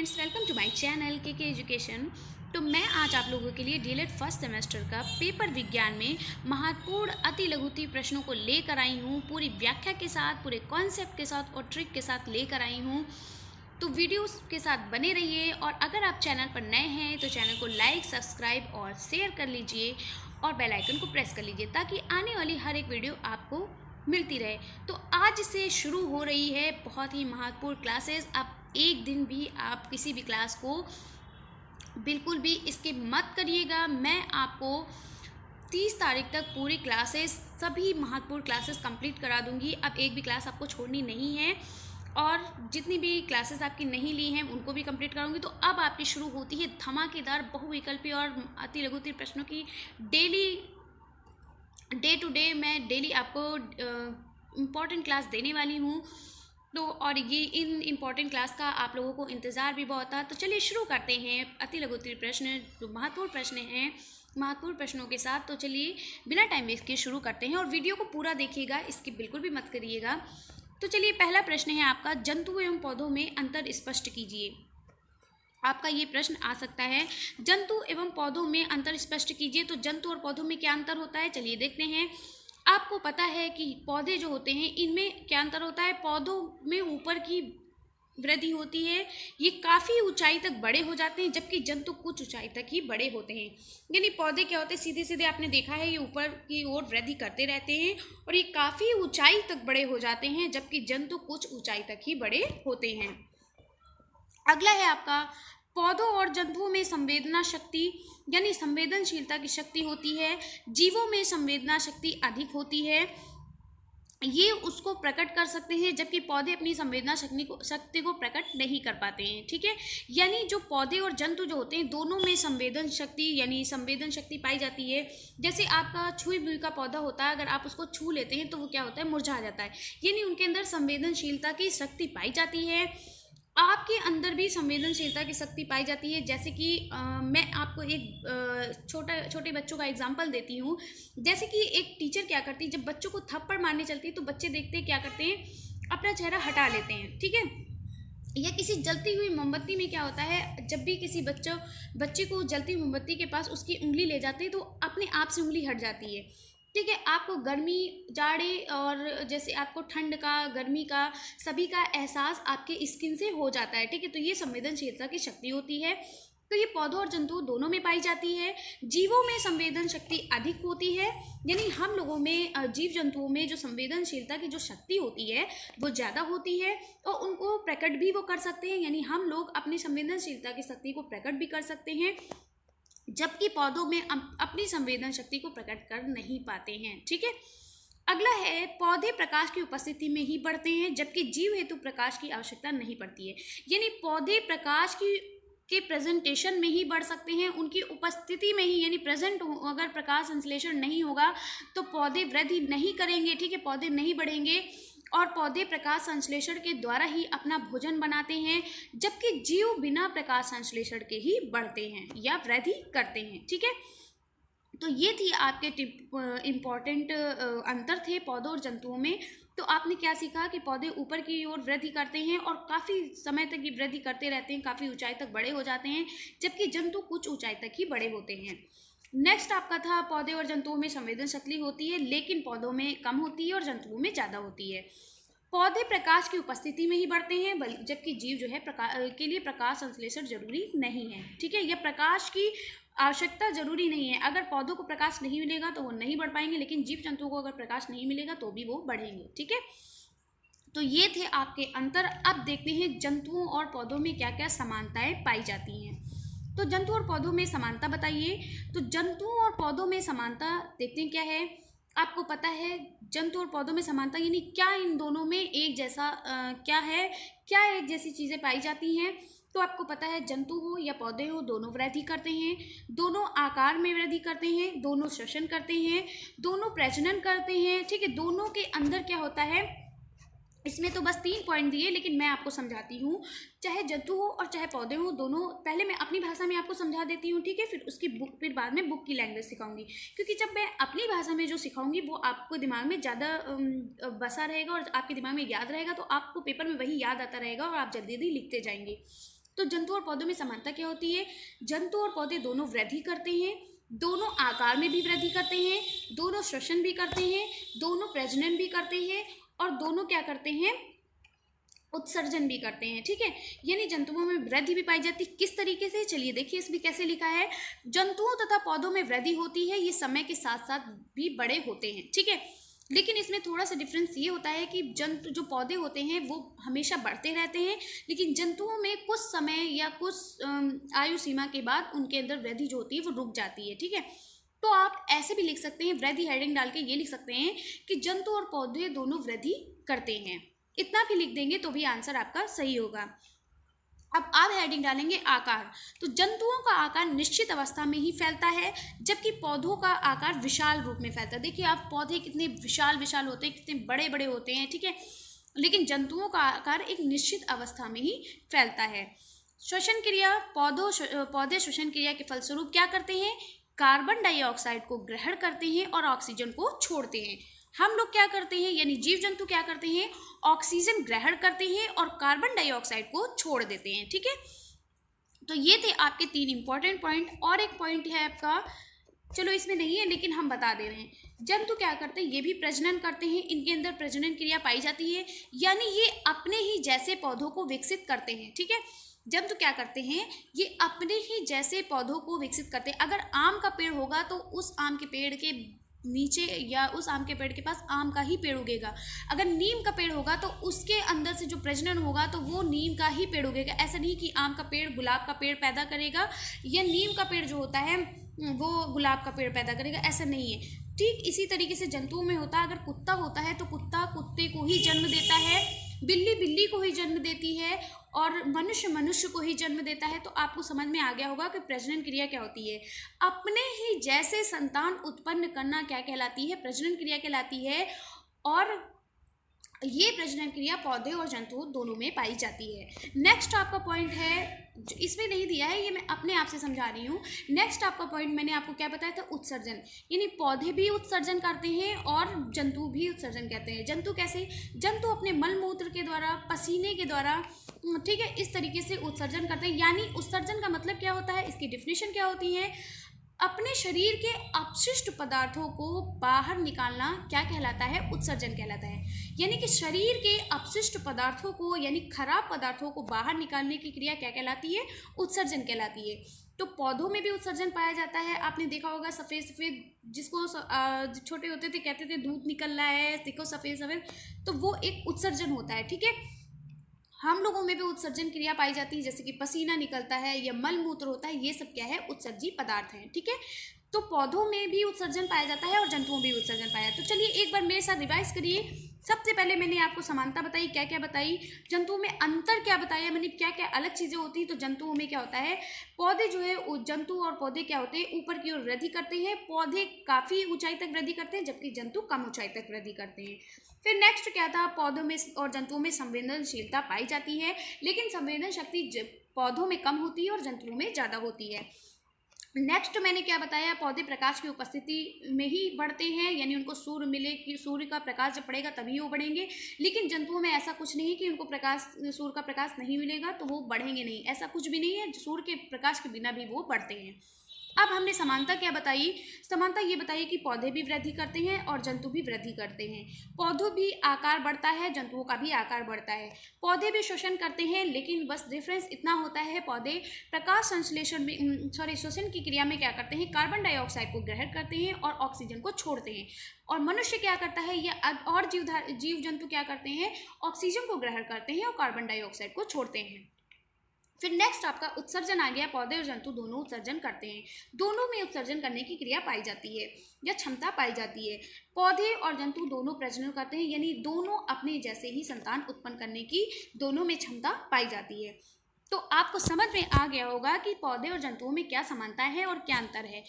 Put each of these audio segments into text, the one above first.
Friends, welcome to my channel K education. तो मैं आज आप लोगों के लिए डीएलएड फर्स्ट सेमेस्टर का पेपर विज्ञान में महत्वपूर्ण अति लघुति प्रश्नों को लेकर आई हूँ। पूरी व्याख्या के साथ, पूरे कॉन्सेप्ट के साथ और ट्रिक के साथ लेकर आई हूँ। तो वीडियोस के साथ बने रहिए और अगर आप चैनल पर नए हैं तो चैनल को लाइक, सब्सक्राइब और शेयर कर लीजिए और बेल आइकन को प्रेस कर लीजिए ताकि आने वाली हर एक वीडियो आपको मिलती रहे। तो आज से शुरू हो रही है बहुत ही महत्वपूर्ण क्लासेस। आप एक दिन भी आप किसी भी क्लास को बिल्कुल भी स्किप मत करिएगा। मैं आपको 30 तारीख तक पूरी क्लासेस, सभी महत्वपूर्ण क्लासेस कंप्लीट करा दूंगी। अब एक भी क्लास आपको छोड़नी नहीं है और जितनी भी क्लासेस आपकी नहीं ली हैं उनको भी कंप्लीट कराऊंगी। तो अब आपकी शुरू होती है धमाकेदार बहुविकल्पी और अति लघुति प्रश्नों की डेली, डे टू डे मैं डेली आपको इम्पॉर्टेंट क्लास देने वाली हूँ। तो और ये इन इम्पॉर्टेंट क्लास का आप लोगों को इंतज़ार भी बहुत था। तो चलिए शुरू करते हैं अति लघुति प्रश्न, जो महत्वपूर्ण प्रश्न हैं, महत्वपूर्ण प्रश्नों के साथ। तो चलिए बिना टाइम वेस्ट किए शुरू करते हैं और वीडियो को पूरा देखिएगा, इसकी बिल्कुल भी मत करिएगा। तो चलिए पहला प्रश्न है आपका, जंतु एवं पौधों में अंतर स्पष्ट कीजिए। आपका ये प्रश्न आ सकता है, जंतु एवं पौधों में अंतर स्पष्ट कीजिए। तो जंतु और पौधों में क्या अंतर होता है, चलिए देखते हैं। आपको पता है कि पौधे जो होते हैं इनमें क्या अंतर होता है। पौधों में ऊपर की वृद्धि होती है, ये काफ़ी ऊंचाई तक बड़े हो जाते हैं, जबकि जंतु कुछ ऊंचाई तक ही बड़े होते हैं। यानी पौधे क्या होते हैं, सीधे सीधे आपने देखा है ये ऊपर की ओर वृद्धि करते रहते हैं और ये काफ़ी ऊंचाई तक बड़े हो जाते हैं, जबकि जंतु कुछ ऊंचाई तक ही बड़े होते हैं। अगला है आपका, पौधों और जंतुओं में संवेदना शक्ति यानी संवेदनशीलता की शक्ति होती है। जीवों में संवेदना शक्ति अधिक होती है, ये उसको प्रकट कर सकते हैं, जबकि पौधे अपनी संवेदना शक्ति को प्रकट नहीं कर पाते हैं। ठीक है, यानी जो पौधे और जंतु जो होते हैं दोनों में संवेदन शक्ति यानी संवेदन शक्ति पाई जाती है। जैसे आपका छुई बुई का पौधा होता है, अगर आप उसको छू लेते हैं तो वो क्या होता है, मुरझा जाता है। यानी उनके अंदर संवेदनशीलता की शक्ति पाई जाती है। आपके अंदर भी संवेदनशीलता की शक्ति पाई जाती है। जैसे कि मैं आपको एक छोटे बच्चों का एग्जांपल देती हूँ। जैसे कि एक टीचर क्या करती है, जब बच्चों को थप्पड़ मारने चलती है तो बच्चे देखते हैं क्या करते हैं, अपना चेहरा हटा लेते हैं। ठीक है, या किसी जलती हुई मोमबत्ती में क्या होता है, जब भी किसी बच्चे को जलती हुई मोमबत्ती के पास उसकी उंगली ले जाते हैं तो अपने आप से उंगली हट जाती है। ठीक है, आपको गर्मी, जाड़े और जैसे आपको ठंड का, गर्मी का, सभी का एहसास आपके स्किन से हो जाता है। ठीक है, तो ये संवेदनशीलता की शक्ति होती है। तो ये पौधों और जंतु दोनों में पाई जाती है। जीवों में संवेदन शक्ति अधिक होती है, यानी हम लोगों में, जीव जंतुओं में जो संवेदनशीलता की जो शक्ति होती है वो ज़्यादा होती है और उनको प्रकट भी वो कर सकते हैं। यानी हम लोग अपनी संवेदनशीलता की शक्ति को प्रकट भी कर सकते हैं, जबकि पौधों में अपनी संवेदन शक्ति को प्रकट कर नहीं पाते हैं। ठीक है, अगला है, पौधे प्रकाश की उपस्थिति में ही बढ़ते हैं, जबकि जीव हेतु प्रकाश की आवश्यकता नहीं पड़ती है। यानी पौधे प्रकाश के प्रेजेंटेशन में ही बढ़ सकते हैं, उनकी उपस्थिति में ही, यानी प्रेजेंट हो, अगर प्रकाश संश्लेषण नहीं होगा तो पौधे वृद्धि नहीं करेंगे। ठीक है, पौधे नहीं बढ़ेंगे और पौधे प्रकाश संश्लेषण के द्वारा ही अपना भोजन बनाते हैं, जबकि जीव बिना प्रकाश संश्लेषण के ही बढ़ते हैं या वृद्धि करते हैं। ठीक है, तो ये थी आपके इम्पॉर्टेंट अंतर थे पौधों और जंतुओं में। तो आपने क्या सीखा कि पौधे ऊपर की ओर वृद्धि करते हैं और काफ़ी समय तक ये वृद्धि करते रहते हैं, काफ़ी ऊंचाई तक बड़े हो जाते हैं, जबकि जंतु कुछ ऊंचाई तक ही बड़े होते हैं। नेक्स्ट आपका था, पौधे और जंतुओं में संवेदन शक्ति होती है, लेकिन पौधों में कम होती है और जंतुओं में ज़्यादा होती है। पौधे प्रकाश की उपस्थिति में ही बढ़ते हैं, जबकि जीव जो है के लिए प्रकाश संश्लेषण जरूरी नहीं है। ठीक है, यह प्रकाश की आवश्यकता जरूरी नहीं है। अगर पौधों को प्रकाश नहीं मिलेगा तो वो नहीं बढ़ पाएंगे, लेकिन जीव जंतुओं को अगर प्रकाश नहीं मिलेगा तो भी वो बढ़ेंगे। ठीक है, तो ये थे आपके अंतर। अब देखते हैं जंतुओं और पौधों में क्या क्या समानताएं पाई जाती हैं। तो जंतु और पौधों में समानता बताइए। तो जंतुओं और पौधों में समानता देखते हैं क्या है। आपको पता है जंतु और पौधों में समानता यानी क्या इन दोनों में एक जैसा क्या एक जैसी चीज़ें पाई जाती हैं। तो आपको पता है जंतु हो या पौधे हो दोनों वृद्धि करते हैं, दोनों आकार में वृद्धि करते हैं, दोनों श्वसन करते हैं, दोनों प्रजनन करते हैं। ठीक है, दोनों के अंदर क्या होता है, इसमें तो बस 3 पॉइंट दिए, लेकिन मैं आपको समझाती हूँ। चाहे जंतु हो और चाहे पौधे हो, दोनों पहले मैं अपनी भाषा में आपको समझा देती हूँ। ठीक है, फिर बाद में बुक की लैंग्वेज सिखाऊंगी, क्योंकि जब मैं अपनी भाषा में जो सिखाऊंगी वो आपको दिमाग में ज़्यादा बसा रहेगा और आपके दिमाग में याद रहेगा, तो आपको पेपर में वही याद आता रहेगा और आप जल्दी जल्दी लिखते जाएंगे। तो जंतु और पौधों में समानता क्या होती है? जंतु और पौधे दोनों वृद्धि करते हैं, दोनों आकार में भी वृद्धि करते हैं, दोनों श्वसन भी करते हैं, दोनों प्रजनन भी करते हैं और दोनों क्या करते हैं? उत्सर्जन भी करते हैं। ठीक है, यानी जंतुओं में वृद्धि भी पाई जाती है। किस तरीके से? चलिए देखिए इसमें कैसे लिखा है। जंतुओं तथा पौधों में वृद्धि होती है, ये समय के साथ साथ भी बड़े होते हैं। ठीक है, लेकिन इसमें थोड़ा सा डिफरेंस ये होता है कि जंतु जो पौधे होते हैं वो हमेशा बढ़ते रहते हैं, लेकिन जंतुओं में कुछ समय या कुछ आयु सीमा के बाद उनके अंदर वृद्धि जो होती है वो रुक जाती है। ठीक है, तो आप ऐसे भी लिख सकते हैं, वृद्धि हेडिंग डाल के ये लिख सकते हैं कि जंतु और पौधे दोनों वृद्धि करते हैं। इतना भी लिख देंगे तो भी आंसर आपका सही होगा। अब आप हेडिंग डालेंगे आकार। तो जंतुओं का आकार निश्चित अवस्था में ही फैलता है, जबकि पौधों का आकार विशाल रूप में फैलता है। देखिए आप पौधे कितने विशाल विशाल होते हैं, कितने बड़े बड़े होते हैं। ठीक है, लेकिन जंतुओं का आकार एक निश्चित अवस्था में ही फैलता है। श्वसन क्रिया, पौधे श्वसन क्रिया के फलस्वरूप क्या करते हैं? कार्बन डाइऑक्साइड को ग्रहण करते हैं और ऑक्सीजन को छोड़ते हैं। हम लोग क्या करते हैं, यानी जीव जंतु क्या करते हैं? ऑक्सीजन ग्रहण करते हैं और कार्बन डाइऑक्साइड को छोड़ देते हैं। ठीक है, तो ये थे आपके 3 इंपॉर्टेंट पॉइंट। और एक पॉइंट है आपका, चलो इसमें नहीं है लेकिन हम बता दे रहे हैं। जंतु क्या करते हैं? ये भी प्रजनन करते हैं, इनके अंदर प्रजनन क्रिया पाई जाती है, यानी ये अपने ही जैसे पौधों को विकसित करते हैं। ठीक है, जंतु क्या करते हैं? ये अपने ही जैसे पौधों को विकसित करते हैं। अगर आम का पेड़ होगा तो उस आम के पेड़ के नीचे या उस आम के पेड़ के पास आम का ही पेड़ उगेगा। अगर नीम का पेड़ होगा तो उसके अंदर से जो प्रजनन होगा तो वो नीम का ही पेड़ उगेगा। ऐसा नहीं कि आम का पेड़ गुलाब का पेड़ पैदा करेगा या नीम का पेड़ जो होता है वो गुलाब का पेड़ पैदा करेगा, ऐसा नहीं है। ठीक इसी तरीके से जंतुओं में होता है। अगर कुत्ता होता है तो कुत्ता कुत्ते को ही जन्म देता है, बिल्ली बिल्ली को ही जन्म देती है और मनुष्य मनुष्य को ही जन्म देता है। तो आपको समझ में आ गया होगा कि प्रजनन क्रिया क्या होती है। अपने ही जैसे संतान उत्पन्न करना क्या कहलाती है? प्रजनन क्रिया कहलाती है। और ये प्रजनन क्रिया पौधे और जंतु दोनों में पाई जाती है। नेक्स्ट आपका पॉइंट है, इसमें नहीं दिया है, ये मैं अपने आप से समझा रही हूँ। नेक्स्ट आपका पॉइंट मैंने आपको क्या बताया था? उत्सर्जन, यानी पौधे भी उत्सर्जन करते हैं और जंतु भी उत्सर्जन करते हैं। जंतु कैसे? जंतु अपने मल मूत्र के द्वारा, पसीने के द्वारा, ठीक है, इस तरीके से उत्सर्जन करते हैं। यानी उत्सर्जन का मतलब क्या होता है? इसकी डिफिनेशन क्या होती है? अपने शरीर के अपशिष्ट पदार्थों को बाहर निकालना क्या कहलाता है? उत्सर्जन कहलाता है। यानी कि शरीर के अपशिष्ट पदार्थों को, यानी खराब पदार्थों को बाहर निकालने की क्रिया क्या कहलाती है? उत्सर्जन कहलाती है। तो पौधों में भी उत्सर्जन पाया जाता है। आपने देखा होगा सफ़ेद सफ़ेद, जिसको छोटे होते थे कहते थे दूध निकल रहा है, देखो सफ़ेद सफ़ेद, तो वो एक उत्सर्जन होता है। ठीक है, हम लोगों में भी उत्सर्जन क्रिया पाई जाती है, जैसे कि पसीना निकलता है या मल मूत्र होता है, ये सब क्या है? उत्सर्जी पदार्थ हैं। ठीक है, तो पौधों में भी उत्सर्जन पाया जाता है और जंतुओं में भी उत्सर्जन पाया जाता है। तो चलिए एक बार मेरे साथ रिवाइज करिए। सबसे पहले मैंने आपको समानता बताई, क्या क्या बताई, जंतुओं में अंतर क्या बताया, मैंने क्या क्या अलग चीज़ें होती हैं। तो जंतुओं में क्या होता है? पौधे जो है, जंतु और पौधे क्या होते हैं? ऊपर की ओर वृद्धि करते हैं। पौधे काफ़ी ऊंचाई तक वृद्धि करते हैं, जबकि जंतु कम ऊंचाई तक वृद्धि करते हैं। फिर नेक्स्ट क्या था? पौधों में और जंतुओं में संवेदनशीलता पाई जाती है, लेकिन संवेदन शक्ति पौधों में कम होती है और जंतुओं में ज़्यादा होती है। नेक्स्ट मैंने क्या बताया? पौधे प्रकाश की उपस्थिति में ही बढ़ते हैं, यानी उनको सूर्य मिले कि सूर्य का प्रकाश जब पड़ेगा तभी वो बढ़ेंगे। लेकिन जंतुओं में ऐसा कुछ नहीं कि उनको सूर्य का प्रकाश नहीं मिलेगा तो वो बढ़ेंगे नहीं, ऐसा कुछ भी नहीं है। सूर्य के प्रकाश के बिना भी वो बढ़ते हैं। अब हमने समानता क्या बताई? समानता ये बताई कि पौधे भी वृद्धि करते हैं और जंतु भी वृद्धि करते हैं। पौधों भी आकार बढ़ता है, जंतुओं का भी आकार बढ़ता है। पौधे भी श्वसन करते हैं, लेकिन बस डिफरेंस इतना होता है, पौधे प्रकाश संश्लेषण में श्वसन की क्रिया में क्या करते हैं? कार्बन डाइऑक्साइड को ग्रहण करते हैं और ऑक्सीजन को छोड़ते हैं। और मनुष्य क्या करता है? या और जीव जंतु क्या करते हैं? ऑक्सीजन को ग्रहण करते हैं और कार्बन डाइऑक्साइड को छोड़ते हैं। फिर नेक्स्ट आपका उत्सर्जन आ गया। पौधे और जंतु दोनों उत्सर्जन करते हैं, दोनों में उत्सर्जन करने की क्रिया पाई जाती है या क्षमता पाई जाती है। पौधे और जंतु दोनों प्रजनन करते हैं, यानी दोनों अपने जैसे ही संतान उत्पन्न करने की दोनों में क्षमता पाई जाती है। तो आपको समझ में आ गया होगा कि पौधे और जंतुओं में क्या समानता है और क्या अंतर है।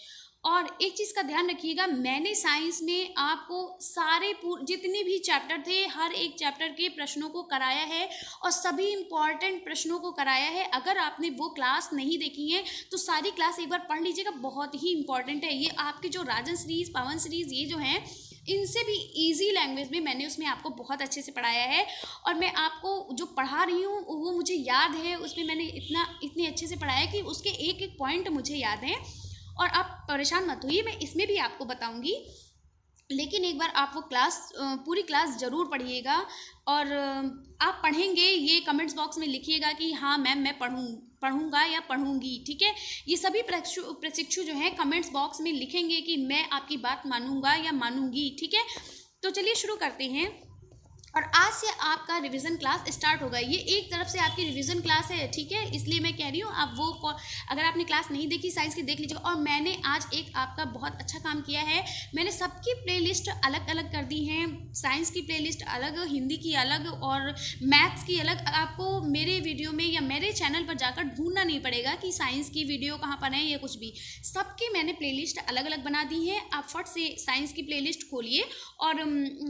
और एक चीज़ का ध्यान रखिएगा, मैंने साइंस में आपको सारे जितने भी चैप्टर थे, हर एक चैप्टर के प्रश्नों को कराया है और सभी इम्पॉर्टेंट प्रश्नों को कराया है। अगर आपने वो क्लास नहीं देखी है तो सारी क्लास एक बार पढ़ लीजिएगा, बहुत ही इंपॉर्टेंट है। ये आपके जो राजन सीरीज़, पवन सीरीज़, ये जो हैं इनसे भी इजी लैंग्वेज में मैंने उसमें आपको बहुत अच्छे से पढ़ाया है, और मैं आपको जो पढ़ा रही हूँ वो मुझे याद है, उसमें मैंने इतने अच्छे से पढ़ाया कि उसके एक एक पॉइंट मुझे याद हैं। और आप परेशान मत होइए, मैं इसमें भी आपको बताऊंगी, लेकिन एक बार आप वो पूरी क्लास ज़रूर पढ़िएगा। और आप पढ़ेंगे, ये कमेंट्स बॉक्स में लिखिएगा कि हाँ मैम मैं पढ़ूंगा या पढ़ूंगी, ठीक है। ये सभी प्रशिक्षु जो हैं कमेंट्स बॉक्स में लिखेंगे कि मैं आपकी बात मानूंगा या मानूंगी, ठीक है। तो चलिए शुरू करते हैं। और आज से आपका रिवीजन क्लास स्टार्ट होगा। ये एक तरफ से आपकी रिवीजन क्लास है, ठीक है, इसलिए मैं कह रही हूँ आप वो अगर आपने क्लास नहीं देखी साइंस की देख लीजिए। और मैंने आज एक आपका बहुत अच्छा काम किया है, मैंने सबकी प्लेलिस्ट अलग अलग कर दी हैं। साइंस की प्लेलिस्ट अलग, हिंदी की अलग और मैथ्स की अलग। आपको मेरे वीडियो में या मेरे चैनल पर जाकर ढूंढना नहीं पड़ेगा कि साइंस की वीडियो कहाँ पर है या कुछ भी। सबकी मैंने प्लेलिस्ट अलग अलग बना दी है। आप फट से साइंस की प्लेलिस्ट खोलिए और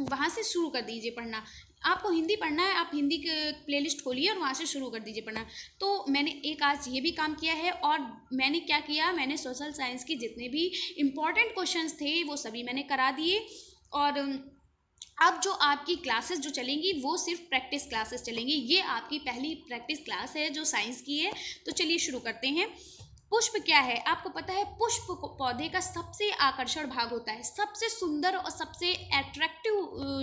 वहाँ से शुरू कर दीजिए पढ़ना। आपको हिंदी पढ़ना है, आप हिंदी की प्लेलिस्ट खोलिए और वहाँ से शुरू कर दीजिए पढ़ना। तो मैंने एक आज ये भी काम किया है। और मैंने क्या किया, मैंने सोशल साइंस के जितने भी इम्पॉर्टेंट क्वेश्चंस थे वो सभी मैंने करा दिए। और अब जो आपकी क्लासेस जो चलेंगी वो सिर्फ प्रैक्टिस क्लासेस चलेंगी। ये आपकी पहली प्रैक्टिस क्लास है जो साइंस की है। तो चलिए शुरू करते हैं। पुष्प क्या है, आपको पता है? पुष्प पौधे का सबसे आकर्षण भाग होता है, सबसे सुंदर और सबसे एट्रैक्टिव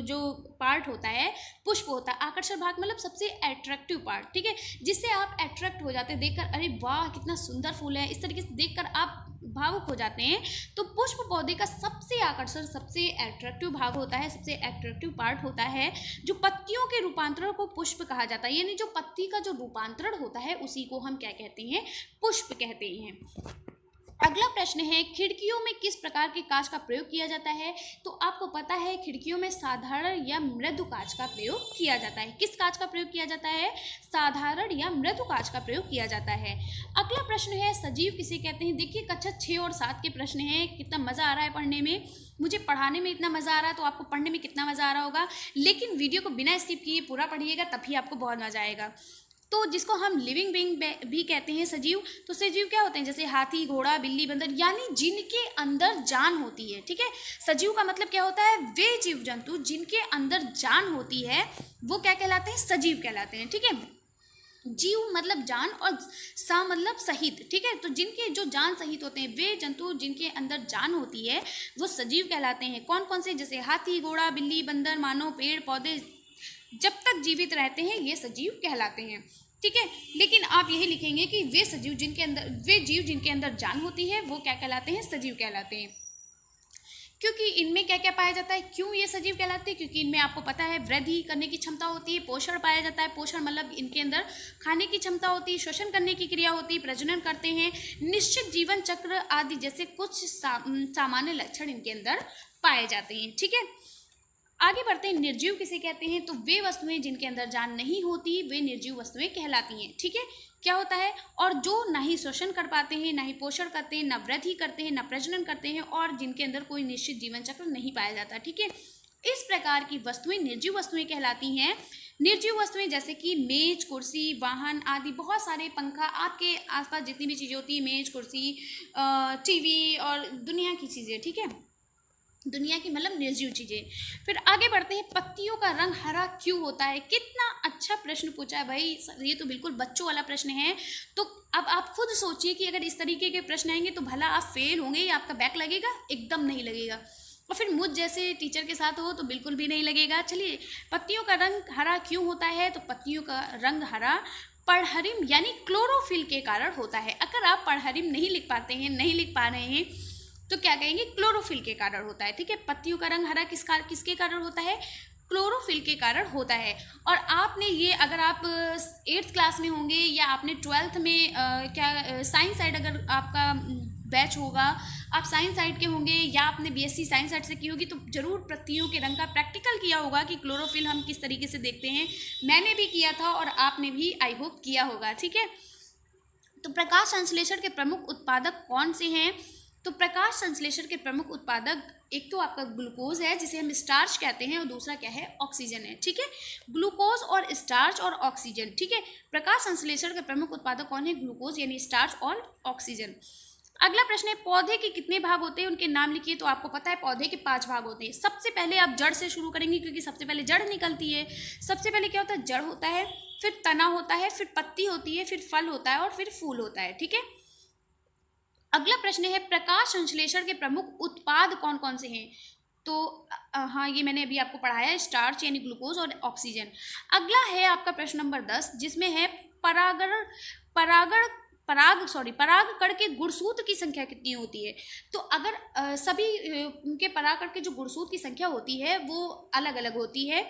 जो पार्ट होता है पुष्प होता है। आकर्षण भाग मतलब सबसे एट्रैक्टिव पार्ट, ठीक है, जिससे आप अट्रैक्ट हो जाते हैं देखकर, अरे वाह कितना सुंदर फूल है, इस तरीके से देखकर आप भावुक हो जाते हैं। तो पुष्प पौधे का सबसे आकर्षण, सबसे एट्रैक्टिव भाग होता है, सबसे एट्रैक्टिव पार्ट होता है जो पत्तियों के रूपांतरण को पुष्प कहा जाता है। यानी जो पत्ती का जो रूपांतरण होता है उसी को हम क्या कहते हैं, पुष्प कहते हैं। अगला प्रश्न है, खिड़कियों में किस प्रकार के कांच का प्रयोग किया जाता है? तो आपको पता है खिड़कियों में साधारण या मृदु कांच का प्रयोग किया जाता है। किस कांच का प्रयोग किया जाता है? साधारण या मृदु कांच का प्रयोग किया जाता है। अगला प्रश्न है, सजीव किसे कहते हैं? देखिए कक्षा 6 और 7 के प्रश्न हैं। कितना मज़ा आ रहा है पढ़ने में, मुझे पढ़ाने में इतना मज़ा आ रहा है तो आपको पढ़ने में कितना मज़ा आ रहा होगा। लेकिन वीडियो को बिना स्किप किए पूरा पढ़िएगा तभी आपको बहुत मज़ा आएगा। तो जिसको हम लिविंग बीइंग भी कहते हैं सजीव, तो सजीव क्या होते हैं? जैसे हाथी, घोड़ा, बिल्ली, बंदर, यानी जिनके अंदर जान होती है, ठीक है। सजीव का मतलब क्या होता है? वे जीव जंतु जिनके अंदर जान होती है वो क्या कहलाते हैं? सजीव कहलाते हैं, ठीक है। जीव मतलब जान और सा मतलब सहित, ठीक है। तो जिनके जो जान सहित होते हैं, वे जंतु जिनके अंदर जान होती है वो सजीव कहलाते हैं। कौन कौन से? जैसे हाथी, घोड़ा, बिल्ली, बंदर, मानव, पेड़ पौधे, जब तक जीवित रहते हैं ये सजीव कहलाते हैं, ठीक है। लेकिन आप यही लिखेंगे कि वे जीव जिनके अंदर जान होती है वो क्या कहलाते हैं? सजीव कहलाते हैं। क्योंकि इनमें क्या क्या पाया जाता है? क्यों ये सजीव कहलाते हैं? क्योंकि इनमें आपको पता है वृद्धि करने की क्षमता होती है, पोषण पाया जाता है। पोषण मतलब इनके अंदर खाने की क्षमता होती है, श्वसन करने की क्रिया होती है, प्रजनन करते हैं, निश्चित जीवन चक्र आदि जैसे कुछ सामान्य लक्षण इनके अंदर पाए जाते हैं, ठीक है। आगे बढ़ते हैं, निर्जीव किसे कहते हैं? तो वे वस्तुएं जिनके अंदर जान नहीं होती वे निर्जीव वस्तुएं कहलाती हैं, ठीक है। क्या होता है? और जो ना ही श्वसन कर पाते हैं, ना ही पोषण करते हैं, ना वृद्धि करते हैं, ना प्रजनन करते हैं, और जिनके अंदर कोई निश्चित जीवन चक्र नहीं पाया जाता, ठीक है। इस प्रकार की वस्तुएं निर्जीव वस्तुएं कहलाती हैं। निर्जीव वस्तुएं जैसे कि मेज, कुर्सी, वाहन आदि, बहुत सारे, पंखा, आपके आसपास जितनी भी चीज़ें होती है, मेज, कुर्सी, टीवी और दुनिया की चीज़ें, ठीक है, दुनिया की मतलब निर्जीव चीज़ें। फिर आगे बढ़ते हैं, पत्तियों का रंग हरा क्यों होता है? कितना अच्छा प्रश्न पूछा है भाई, ये तो बिल्कुल बच्चों वाला प्रश्न है। तो अब आप खुद सोचिए कि अगर इस तरीके के प्रश्न आएंगे तो भला आप फेल होंगे या आपका बैक लगेगा? एकदम नहीं लगेगा। और फिर मुझ जैसे टीचर के साथ हो तो बिल्कुल भी नहीं लगेगा। चलिए, पत्तियों का रंग हरा क्यों होता है? तो पत्तियों का रंग हरा पढ़हरिम यानी क्लोरोफिल के कारण होता है। अगर आप पढ़हरिम नहीं लिख पाते हैं, नहीं लिख पा रहे हैं, तो क्या कहेंगे? क्लोरोफिल के कारण होता है, ठीक है। पत्तियों का रंग हरा किसके कारण होता है? क्लोरोफिल के कारण होता है। और आपने ये, अगर आप 8th क्लास में होंगे या आपने 12th में साइंस साइड अगर आपका बैच होगा, आप साइंस साइड के होंगे या आपने बीएससी साइंस साइड से की होगी तो जरूर पत्तियों के रंग का प्रैक्टिकल किया होगा कि क्लोरोफिल हम किस तरीके से देखते हैं। मैंने भी किया था और आपने भी आई होप किया होगा, ठीक है। तो प्रकाश संश्लेषण के प्रमुख उत्पादक कौन से हैं? तो प्रकाश संश्लेषण के प्रमुख उत्पादक एक तो आपका ग्लूकोज है जिसे हम स्टार्च कहते हैं, और दूसरा क्या है? ऑक्सीजन है, ठीक है। ग्लूकोज और स्टार्च और ऑक्सीजन, ठीक है। प्रकाश संश्लेषण के प्रमुख उत्पादक कौन है? ग्लूकोज यानी स्टार्च और ऑक्सीजन। अगला प्रश्न है, पौधे के कितने भाग होते हैं, उनके नाम लिखिए। तो आपको पता है पौधे के 5 भाग होते हैं। सबसे पहले आप जड़ से शुरू करेंगे क्योंकि सबसे पहले जड़ निकलती है। सबसे पहले क्या होता है, जड़ होता है, फिर तना होता है, फिर पत्ती होती है, फिर फल होता है और फिर फूल होता है। ठीक है। अगला प्रश्न है, प्रकाश संश्लेषण के प्रमुख उत्पाद कौन कौन से हैं। तो हाँ, ये मैंने अभी आपको पढ़ाया है, स्टार्च यानी ग्लूकोज और ऑक्सीजन। अगला है आपका प्रश्न नंबर 10, जिसमें है परागण परागण पराग कण के गुणसूत्र की संख्या कितनी होती है। तो अगर सभी उनके परागकण के जो गुणसूत्र की संख्या होती है वो अलग अलग होती है।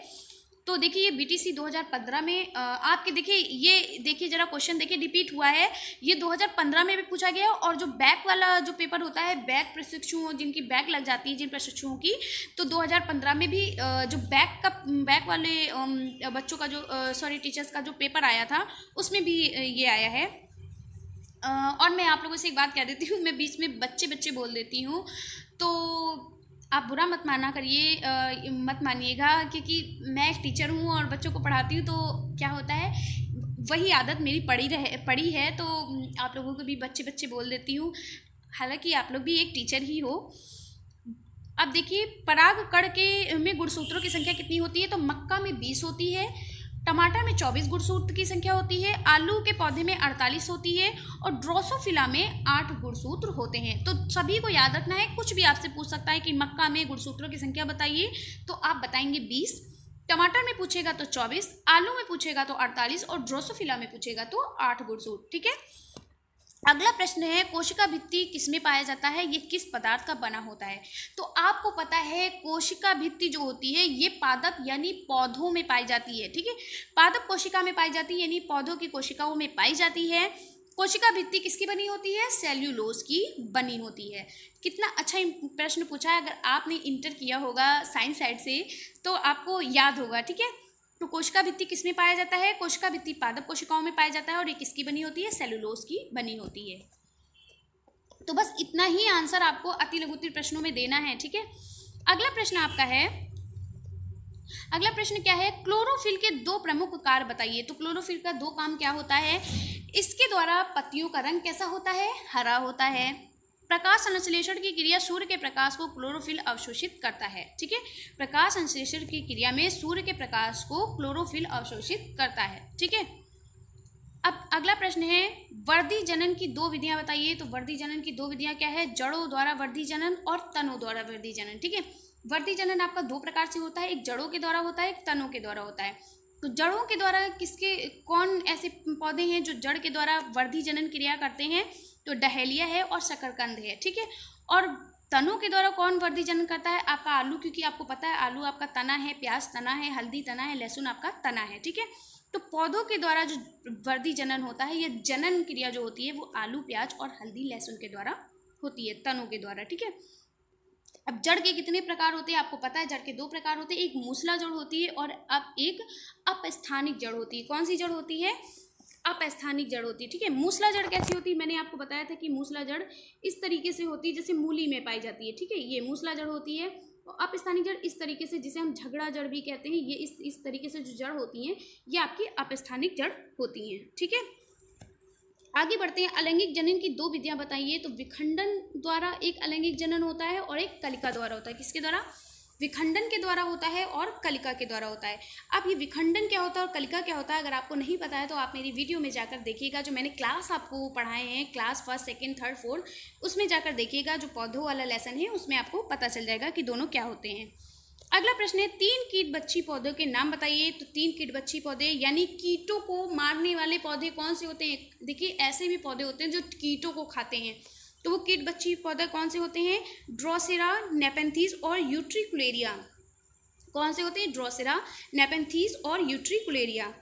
तो देखिए ये बीटीसी 2015 में आपके देखिए, ये देखिए जरा क्वेश्चन देखिए रिपीट हुआ है। ये 2015 में भी पूछा गया और जो बैक वाला जो पेपर होता है, बैक प्रशिक्षुओं जिनकी बैक लग जाती है, जिन प्रशिक्षुओं की, तो 2015 में भी जो बैक वाले बच्चों का जो सॉरी टीचर्स का जो पेपर आया था उसमें भी ये आया है। और मैं आप लोगों से एक बात कह देती हूँ, मैं बीच में बच्चे बच्चे बोल देती हूँ, तो आप बुरा मत माना करिए, मत मानिएगा, क्योंकि मैं एक टीचर हूँ और बच्चों को पढ़ाती हूँ, तो क्या होता है वही आदत मेरी पड़ी है, तो आप लोगों को भी बच्चे बच्चे बोल देती हूँ, हालांकि आप लोग भी एक टीचर ही हो। अब देखिए पराग कण के में गुणसूत्रों की संख्या कितनी होती है। तो मक्का में 20 होती है, टमाटर में 24 गुणसूत्र की संख्या होती है, आलू के पौधे में 48 होती है और ड्रोसोफिला में 8 गुणसूत्र होते हैं। तो सभी को याद रखना है, कुछ भी आपसे पूछ सकता है कि मक्का में गुणसूत्रों की संख्या बताइए, तो आप बताएंगे 20, टमाटर में पूछेगा तो 24, आलू में पूछेगा तो 48 और ड्रोसोफिला में पूछेगा तो 8 गुणसूत्र। ठीक है। अगला प्रश्न है, कोशिका भित्ति किसमें पाया जाता है, ये किस पदार्थ का बना होता है। तो आपको पता है कोशिका भित्ति जो होती है ये पादप यानी पौधों में पाई जाती है। ठीक है, पादप कोशिका में पाई जाती है यानी पौधों की कोशिकाओं में पाई जाती है। कोशिका भित्ति किसकी बनी होती है, सेल्यूलोज की बनी होती है। कितना अच्छा प्रश्न पूछा है, अगर आपने इंटर किया होगा साइंस साइड से तो आपको याद होगा। ठीक है, तो कोशिका भित्ति किसमें पाया जाता है, कोशिका भित्ति पादप कोशिकाओं में पाया जाता है और ये किसकी बनी होती है, सेलुलोज की बनी होती है। तो बस इतना ही आंसर आपको अति लघु उत्तरीय प्रश्नों में देना है। ठीक है। अगला प्रश्न आपका है, अगला प्रश्न क्या है, क्लोरोफिल के 2 प्रमुख कार्य बताइए। तो क्लोरोफिल का 2 काम क्या होता है, इसके द्वारा पत्तियों का रंग कैसा होता है, हरा होता है। प्रकाश संश्लेषण की क्रिया, सूर्य के प्रकाश को क्लोरोफिल अवशोषित करता है। ठीक है, प्रकाश संश्लेषण की क्रिया में सूर्य के प्रकाश को क्लोरोफिल अवशोषित करता है। ठीक है। अब अगला प्रश्न है, वर्धी जनन की 2 विधियां बताइए। तो वर्धी जनन की 2 विधियां क्या है, जड़ों द्वारा वर्धी जनन और तनों द्वारा वर्धी जनन। ठीक है, वर्धी जनन आपका 2 प्रकार से होता है, एक जड़ों के द्वारा होता है, एक तनों के द्वारा होता है। तो जड़ों के द्वारा कौन ऐसे पौधे हैं जो जड़ के द्वारा वर्धी जनन क्रिया करते हैं, तो डहेलिया है और शकरकंद है। ठीक है, और तनों के द्वारा कौन वर्धी जनन करता है, आपका आलू, क्योंकि आपको पता है आलू आपका तना है, प्याज तना है, हल्दी तना है, लहसुन आपका तना है। ठीक है, तो पौधों के द्वारा जो वर्धी जनन होता है, ये जनन क्रिया जो होती है वो आलू, प्याज और हल्दी, लहसुन के द्वारा होती है, तनों के द्वारा। ठीक है। अब जड़ के कितने प्रकार होते हैं, आपको पता है जड़ के 2 प्रकार होते हैं, एक मूसला जड़ होती है और अब एक अपस्थानिक जड़ होती है। कौन सी जड़ होती है, अपस्थानिक जड़ होती है। ठीक है, मूसला जड़ कैसी होती है, मैंने आपको बताया था कि मूसला जड़ इस तरीके से होती है जैसे मूली में पाई जाती है। ठीक है, ये मूसला जड़ होती है। और अपस्थानिक जड़ इस तरीके से, जिसे हम झगड़ा जड़ भी कहते हैं, ये इस तरीके से जो जड़ होती हैं ये आपकी अपस्थानिक जड़ होती हैं। ठीक है, आगे बढ़ते हैं। अलैंगिक जनन की 2 विधियां बताइए। तो विखंडन द्वारा एक अलैंगिक जनन होता है और एक कलिका द्वारा होता है। किसके द्वारा, विखंडन के द्वारा होता है और कलिका के द्वारा होता है। अब ये विखंडन क्या होता है और कलिका क्या होता है, अगर आपको नहीं पता है तो आप मेरी वीडियो में जाकर देखिएगा, जो मैंने क्लास आपको पढ़ाए हैं, क्लास 1, 2, 3, 4, उसमें जाकर देखिएगा, जो पौधों वाला लेसन है उसमें आपको पता चल जाएगा कि दोनों क्या होते हैं। अगला प्रश्न है, 3 कीट बच्ची पौधों के नाम बताइए। तो 3 कीट बच्ची पौधे यानी कीटों को मारने वाले पौधे कौन से होते हैं। देखिए ऐसे भी पौधे होते हैं जो कीटों को खाते हैं, तो वो कीट बच्ची पौधे कौन से होते हैं, ड्रोसेरा, नेपेंथीज और यूट्रिकुलेरिया। कौन से होते हैं, ड्रोसेरा, नेपेंथीज और यूट्रिकुलेरिया।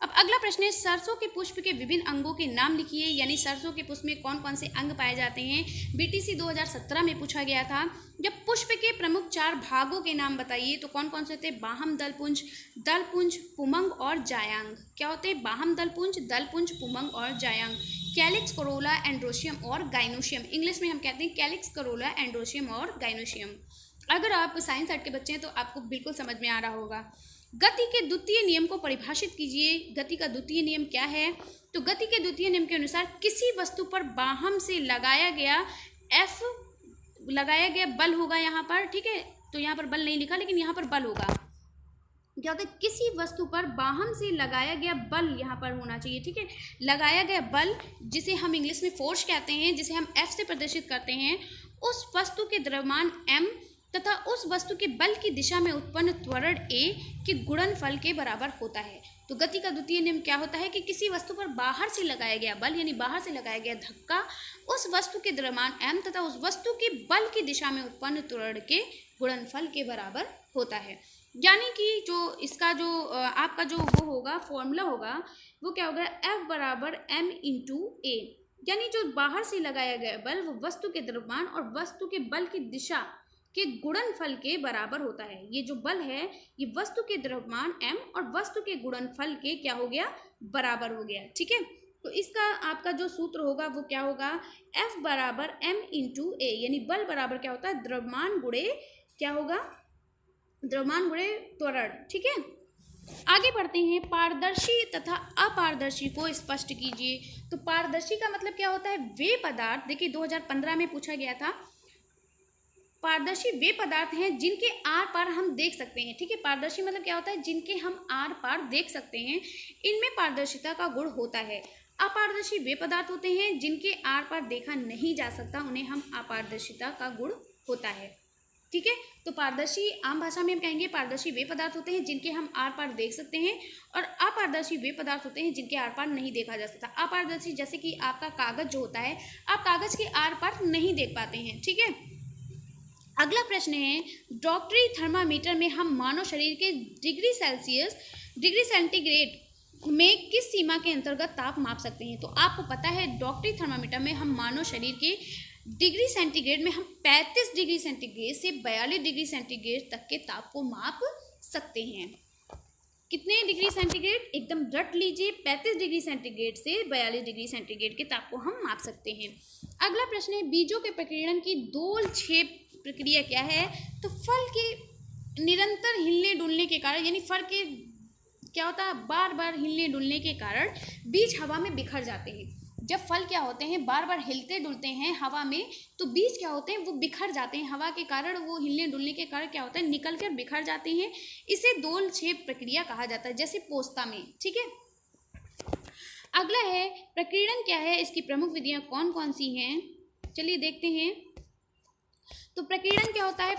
अब अगला प्रश्न है, सरसों के पुष्प के विभिन्न अंगों के नाम लिखिए, यानी सरसों के पुष्प में कौन कौन से अंग पाए जाते हैं। बीटीसी 2017 में पूछा गया था। जब पुष्प के प्रमुख 4 भागों के नाम बताइए। तो कौन कौन से होते हैं, बाहम दलपुंज, पुमंग और जायांग। क्या होते हैं, बाहम दलपुंज, पुमंग और जायांग। कैलिक्स, कोरोला, एंड्रोशियम और गाइनोशियम। इंग्लिश में हम कहते हैं कैलिक्स, कोरोला, एंड्रोशियम और गाइनोशियम। अगर आप साइंस साइड के बच्चे हैं तो आपको बिल्कुल समझ में आ रहा होगा। गति के द्वितीय नियम को परिभाषित कीजिए। गति का द्वितीय नियम क्या है? तो गति के द्वितीय नियम के अनुसार किसी वस्तु पर बाहम से लगाया गया बल होगा यहाँ पर, ठीक है। तो यहाँ पर बल नहीं लिखा, लेकिन यहाँ पर बल होगा। क्या होता है? किसी वस्तु पर बाहम से लगाया गया बल यहाँ पर होना चाहिए, ठीक है। लगाया गया बल, जिसे हम इंग्लिश में फोर्स कहते हैं, जिसे हम F से प्रदर्शित करते हैं, उस वस्तु के द्रव्यमान m तथा उस वस्तु के बल की दिशा में उत्पन्न त्वरण a के गुणनफल के बराबर होता है। तो गति का द्वितीय नियम क्या होता है कि किसी वस्तु पर बाहर से लगाया गया बल, यानी बाहर से लगाया गया धक्का, उस वस्तु के द्रव्यमान m तथा उस वस्तु के बल की दिशा में उत्पन्न त्वरण के गुणनफल के बराबर होता है। यानी कि जो इसका जो आपका जो वो होगा फॉर्मूला होगा, वो क्या होगा? F बराबर m इंटू ए, यानी जो बाहर से लगाया गया बल वो वस्तु के द्रव्यमान और वस्तु के बल की दिशा के गुणनफल के बराबर होता है। ये जो बल है ये वस्तु के द्रव्यमान m और वस्तु के गुणनफल के क्या हो गया? बराबर हो गया, ठीक है। तो इसका आपका जो सूत्र होगा वो क्या होगा? F बराबर m इंटू ए, यानी बल बराबर क्या होता है? द्रव्यमान गुणे क्या होगा? द्रव्यमान गुणे त्वरण, ठीक है। आगे बढ़ते हैं। पारदर्शी तथा अपारदर्शी को स्पष्ट कीजिए। तो पारदर्शी का मतलब क्या होता है? वे पदार्थ, देखिए 2015 में पूछा गया था। पारदर्शी वे पदार्थ हैं जिनके आर पार हम देख सकते हैं, ठीक है। पारदर्शी मतलब क्या होता है? जिनके हम आर पार देख सकते हैं, इनमें पारदर्शिता का गुण होता है। अपारदर्शी वे पदार्थ होते हैं जिनके आर पार देखा नहीं जा सकता, उन्हें हम अपारदर्शिता का गुण होता है, ठीक है। तो पारदर्शी आम भाषा में हम कहेंगे पारदर्शी वे पदार्थ होते हैं जिनके हम आर पार देख सकते हैं, और अपारदर्शी वे पदार्थ होते हैं जिनके आर पार नहीं देखा जा सकता। अपारदर्शी जैसे कि आपका कागज जो होता है, आप कागज के आर पार नहीं देख पाते हैं, ठीक है। अगला प्रश्न है, डॉक्टरी थर्मामीटर में हम मानव शरीर के डिग्री सेंटीग्रेड में किस सीमा के अंतर्गत ताप माप सकते हैं? तो आपको पता है डॉक्टरी थर्मामीटर में हम मानव शरीर के डिग्री सेंटीग्रेड में हम 35 डिग्री सेंटीग्रेड से 42 डिग्री सेंटीग्रेड तक के ताप को माप सकते हैं। कितने डिग्री सेंटीग्रेड? एकदम रट लीजिए, 35 डिग्री सेंटीग्रेड से 42 डिग्री सेंटीग्रेड के ताप को हम माप सकते हैं। अगला प्रश्न है, बीजों के प्रकीर्णन की दोल छेद प्रक्रिया क्या है? तो फल के निरंतर हिलने डुलने के कारण, यानी फल के क्या होता है? बार बार हिलने डुलने के कारण बीज हवा में बिखर जाते हैं। जब फल क्या होते हैं? बार बार हिलते डुलते हैं हवा में, तो बीज क्या होते हैं? वो बिखर जाते हैं हवा के कारण, वो हिलने डुलने के कारण क्या होता है? निकल कर बिखर जाते हैं। इसे दोल छेद प्रक्रिया कहा जाता है, जैसे पोस्ता में, ठीक है। अगला है, प्रकीर्णन क्या है? इसकी प्रमुख विधियां कौन कौन सी हैं? चलिए देखते हैं। तो प्रकीर्णन क्या होता है?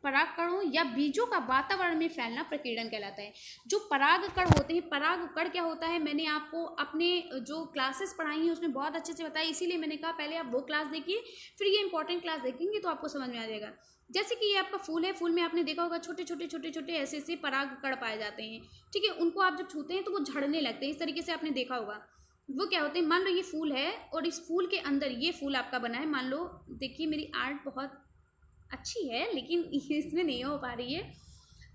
परागकणों या बीजों का वातावरण में फैलना प्रकीर्णन कहलाता है। जो परागकण होते हैं, परागकण क्या होता है? मैंने आपको अपने जो क्लासेस पढ़ाई हैं उसमें बहुत अच्छे से बताया, इसीलिए मैंने कहा पहले आप वो क्लास देखिए, फिर ये इंपॉर्टेंट क्लास देखेंगे तो आपको समझ में आ जाएगा। जैसे कि ये आपका फूल है, फूल में आपने देखा होगा छोटे छोटे ऐसे ऐसे परागकण पाए जाते हैं, ठीक है। उनको आप जब छूते हैं तो वो झड़ने लगते हैं, इस तरीके से आपने देखा होगा। वो क्या होते हैं? मान लो ये फूल है और इस फूल के अंदर ये फूल आपका बना है, मान लो, देखिए मेरी आर्ट बहुत अच्छी है लेकिन इसमें नहीं हो पा रही है,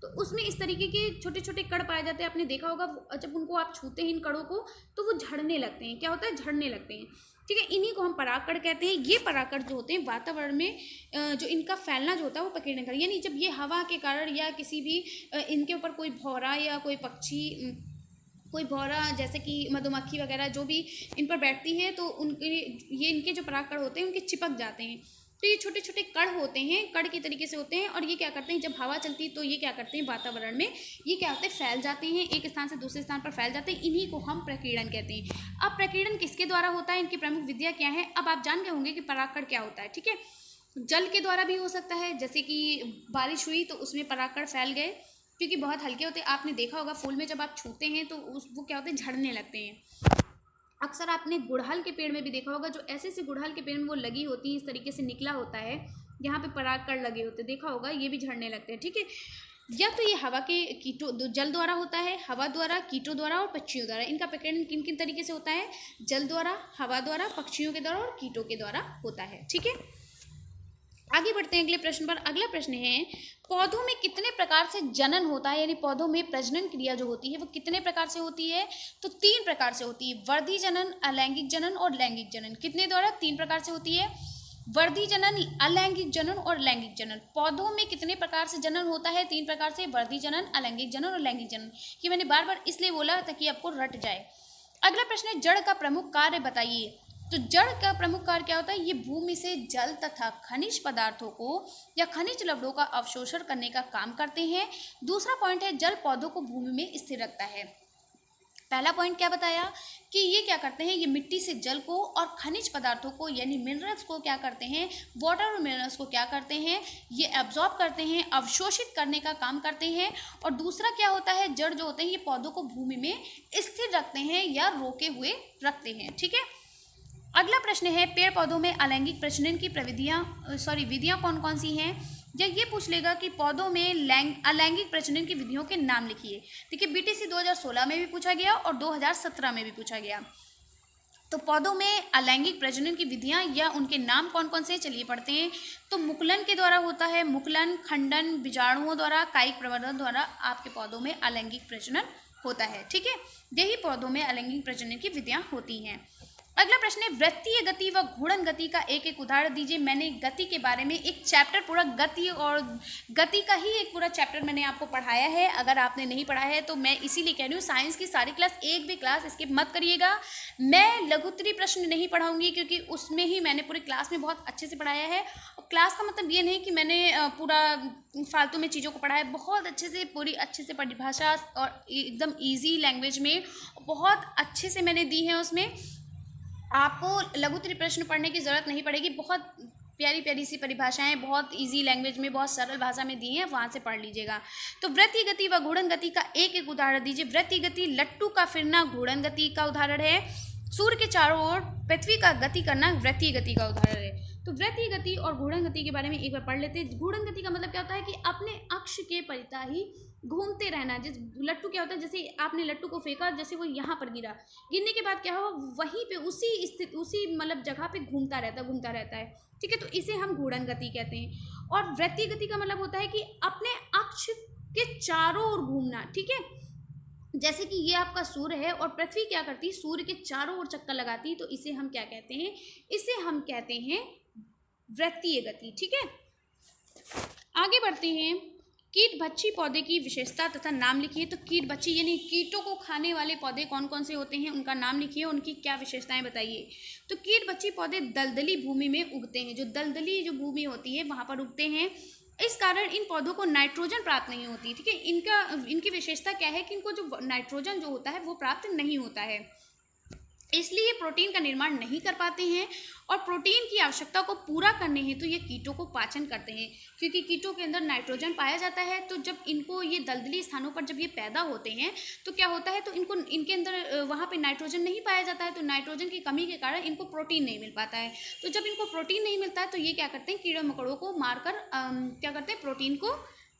तो उसमें इस तरीके के छोटे छोटे कण पाए जाते हैं, आपने देखा होगा। जब उनको आप छूते हैं इन कणों को तो वो झड़ने लगते हैं। क्या होता है? झड़ने लगते हैं, ठीक है। इन्हीं को हम परागकण कहते हैं। ये परागकण जो होते हैं वातावरण में जो इनका फैलना जो होता है वो प्रकीर्णन कर, यानी जब ये हवा के कारण या किसी भी इनके ऊपर कोई भौरा या कोई पक्षी, कोई भौरा जैसे कि मधुमक्खी वगैरह जो भी इन पर बैठती है, तो उनके ये इनके जो परागकण होते हैं उनके चिपक जाते हैं। तो ये छोटे छोटे कण होते हैं, कण की तरीके से होते हैं, और ये क्या करते हैं? जब हवा चलती है तो ये क्या करते हैं? वातावरण में ये क्या होते हैं? फैल जाते हैं, एक स्थान से दूसरे स्थान पर फैल जाते हैं। इन्हीं को हम प्रकीर्णन कहते हैं। अब प्रकीर्णन किसके द्वारा होता है? इनकी प्रमुख विधियाँ क्या है? अब आप जान गए होंगे कि परागकण क्या होता है, ठीक है। जल के द्वारा भी हो सकता है, जैसे कि बारिश हुई तो उसमें परागकण फैल गए, क्योंकि बहुत हल्के होते हैं। आपने देखा होगा फूल में जब आप छूते हैं तो वो क्या होते हैं? झड़ने लगते हैं। अक्सर आपने गुड़हल के पेड़ में भी देखा होगा, जो ऐसे ऐसे गुड़हल के पेड़ में वो लगी होती है, इस तरीके से निकला होता है, यहाँ पे परागकण लगे होते हैं, देखा होगा, ये भी झड़ने लगते हैं, ठीक है। या तो ये हवा के कीटों जल द्वारा होता है, हवा द्वारा, कीटों द्वारा और पक्षियों द्वारा। इनका प्रकीर्णन किन किन तरीके से होता है? जल द्वारा, हवा द्वारा, पक्षियों के द्वारा और कीटों के द्वारा होता है, ठीक है। आगे बढ़ते हैं अगले प्रश्न पर। अगला प्रश्न है, पौधों में कितने प्रकार से जनन होता है? यानी पौधों में प्रजनन क्रिया जो होती है वो कितने प्रकार से होती है? तो 3 प्रकार से होती है, वर्धी जनन, अलैंगिक जनन और लैंगिक जनन। कितने द्वारा? 3 प्रकार से होती है। वर्धी जनन, अलैंगिक जनन और लैंगिक जनन। पौधों में कितने प्रकार से जनन होता है? 3 प्रकार से, वर्धी जनन, अलैंगिक जनन और लैंगिक जनन। ये मैंने बार बार इसलिए बोला ताकि आपको रट जाए। अगला प्रश्न है, जड़ का प्रमुख कार्य बताइए। तो जड़ का प्रमुख कार्य क्या होता है? ये भूमि से जल तथा खनिज पदार्थों को या खनिज लवणों का अवशोषण करने का काम करते हैं। दूसरा पॉइंट है, जल पौधों को भूमि में स्थिर रखता है। पहला पॉइंट क्या बताया कि ये क्या करते हैं, ये मिट्टी से जल को और खनिज पदार्थों को यानी मिनरल्स को क्या करते हैं, वाटर और मिनरल्स को क्या करते हैं, ये एब्जॉर्ब करते हैं, अवशोषित करने का काम करते हैं। और दूसरा क्या होता है, जड़ जो होते हैं ये पौधों को भूमि में स्थिर रखते हैं या रोके हुए रखते हैं। ठीक है, अगला प्रश्न है, पेड़ पौधों में अलैंगिक प्रजनन की विधियां कौन कौन सी हैं? जब ये पूछ लेगा कि पौधों में अलैंगिक प्रजनन की विधियों के नाम लिखिए। देखिए, बीटीसी 2016 में भी पूछा गया और 2017 में भी पूछा गया। तो पौधों में अलैंगिक प्रजनन की विधियां या उनके नाम कौन कौन से, चलिए पढ़ते हैं। तो मुकुलन के द्वारा होता है, मुकुलन, खंडन, बीजाणुओं द्वारा, कायिक प्रवर्धन द्वारा आपके पौधों में अलैंगिक प्रजनन होता है। ठीक है, यही पौधों में अलैंगिक प्रजनन की विधियां होती हैं। अगला प्रश्न है, वृत्तीय गति व घूर्णन गति का एक एक उदाहरण दीजिए। मैंने गति के बारे में एक चैप्टर पूरा गति और गति का ही एक पूरा चैप्टर मैंने आपको पढ़ाया है। अगर आपने नहीं पढ़ा है तो मैं इसीलिए कह रही हूँ, साइंस की सारी क्लास, एक भी क्लास स्किप मत करिएगा। मैं लघुत्तरी प्रश्न नहीं पढ़ाऊंगी क्योंकि उसमें ही मैंने पूरी क्लास में बहुत अच्छे से पढ़ाया है। और क्लास का मतलब ये नहीं कि मैंने पूरा फालतू में चीज़ों को पढ़ा है, बहुत अच्छे से, पूरी अच्छे से परिभाषा और एकदम ईजी लैंग्वेज में बहुत अच्छे से मैंने दी है। उसमें आपको लघुत्तरी प्रश्न पढ़ने की ज़रूरत नहीं पड़ेगी। बहुत प्यारी प्यारी सी परिभाषाएं बहुत इजी लैंग्वेज में, बहुत सरल भाषा में दी हैं, वहाँ से पढ़ लीजिएगा। तो वृत्तीय गति व घूर्णन गति का एक एक उदाहरण दीजिए। वृत्तीय गति, लट्टू का फिरना घूर्णन गति का उदाहरण है। सूर्य के चारों ओर पृथ्वी का गति करना वृत्तीय गति का उदाहरण है। तो वृत्तीय गति और घूर्णन गति के बारे में एक बार पढ़ लेते हैं। घूर्णन गति का मतलब क्या होता है कि अपने अक्ष के परिता ही घूमते रहना। जिस लट्टू क्या होता है, जैसे आपने लट्टू को फेंका, जैसे वो यहाँ पर गिरा, गिरने के बाद क्या हुआ, वहीं पे उसी मतलब जगह पे घूमता रहता है। ठीक है, तो इसे हम घूर्णन गति कहते हैं। और वृत्तीय गति का मतलब होता है कि अपने अक्ष के चारों ओर घूमना। ठीक है, जैसे कि ये आपका सूर्य है और पृथ्वी क्या करती है, सूर्य के चारों ओर चक्कर लगाती है, तो इसे हम क्या कहते हैं, इसे हम कहते हैं वृत्तीय गति। ठीक है, आगे बढ़ते हैं। कीट भक्षी पौधे की विशेषता तथा नाम लिखिए। तो कीट भक्षी यानी कीटों को खाने वाले पौधे कौन कौन से होते हैं, उनका नाम लिखिए, उनकी क्या विशेषताएं बताइए। तो कीट भक्षी पौधे दलदली भूमि में उगते हैं। जो दलदली जो भूमि होती है वहाँ पर उगते हैं। इस कारण इन पौधों को नाइट्रोजन प्राप्त नहीं होती। ठीक है, इनकी विशेषता क्या है कि इनको जो नाइट्रोजन जो होता है वो प्राप्त नहीं होता है, इसलिए ये प्रोटीन का निर्माण नहीं कर पाते हैं। और प्रोटीन की आवश्यकता को पूरा करने हेतु ये कीटों को पाचन करते हैं, क्योंकि कीटों के अंदर नाइट्रोजन पाया जाता है। तो जब इनको ये दलदली स्थानों पर जब ये पैदा होते हैं तो क्या होता है, तो इनके अंदर वहाँ पे नाइट्रोजन नहीं पाया जाता है, तो नाइट्रोजन की कमी के कारण इनको प्रोटीन नहीं मिल पाता है। तो जब इनको प्रोटीन नहीं मिलता है तो ये क्या करते हैं, कीड़े मकोड़ों को मारकर क्या करते हैं,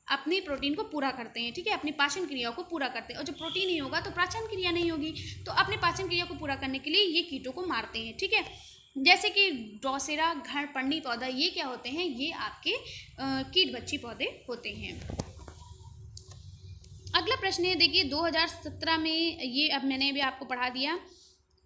अपनी प्रोटीन को पूरा करते हैं। ठीक है, अपनी पाचन क्रिया को पूरा करते हैं। और जब प्रोटीन नहीं होगा तो पाचन क्रिया नहीं होगी, तो अपने पाचन क्रिया को पूरा करने के लिए ये कीटों को मारते हैं। ठीक है, जैसे कि ड्रोसेरा, घड़पन्नी पौधा, ये क्या होते हैं, ये आपके कीट भक्षी पौधे होते हैं। अगला प्रश्न है, देखिए 2017 में ये अब मैंने भी आपको पढ़ा दिया।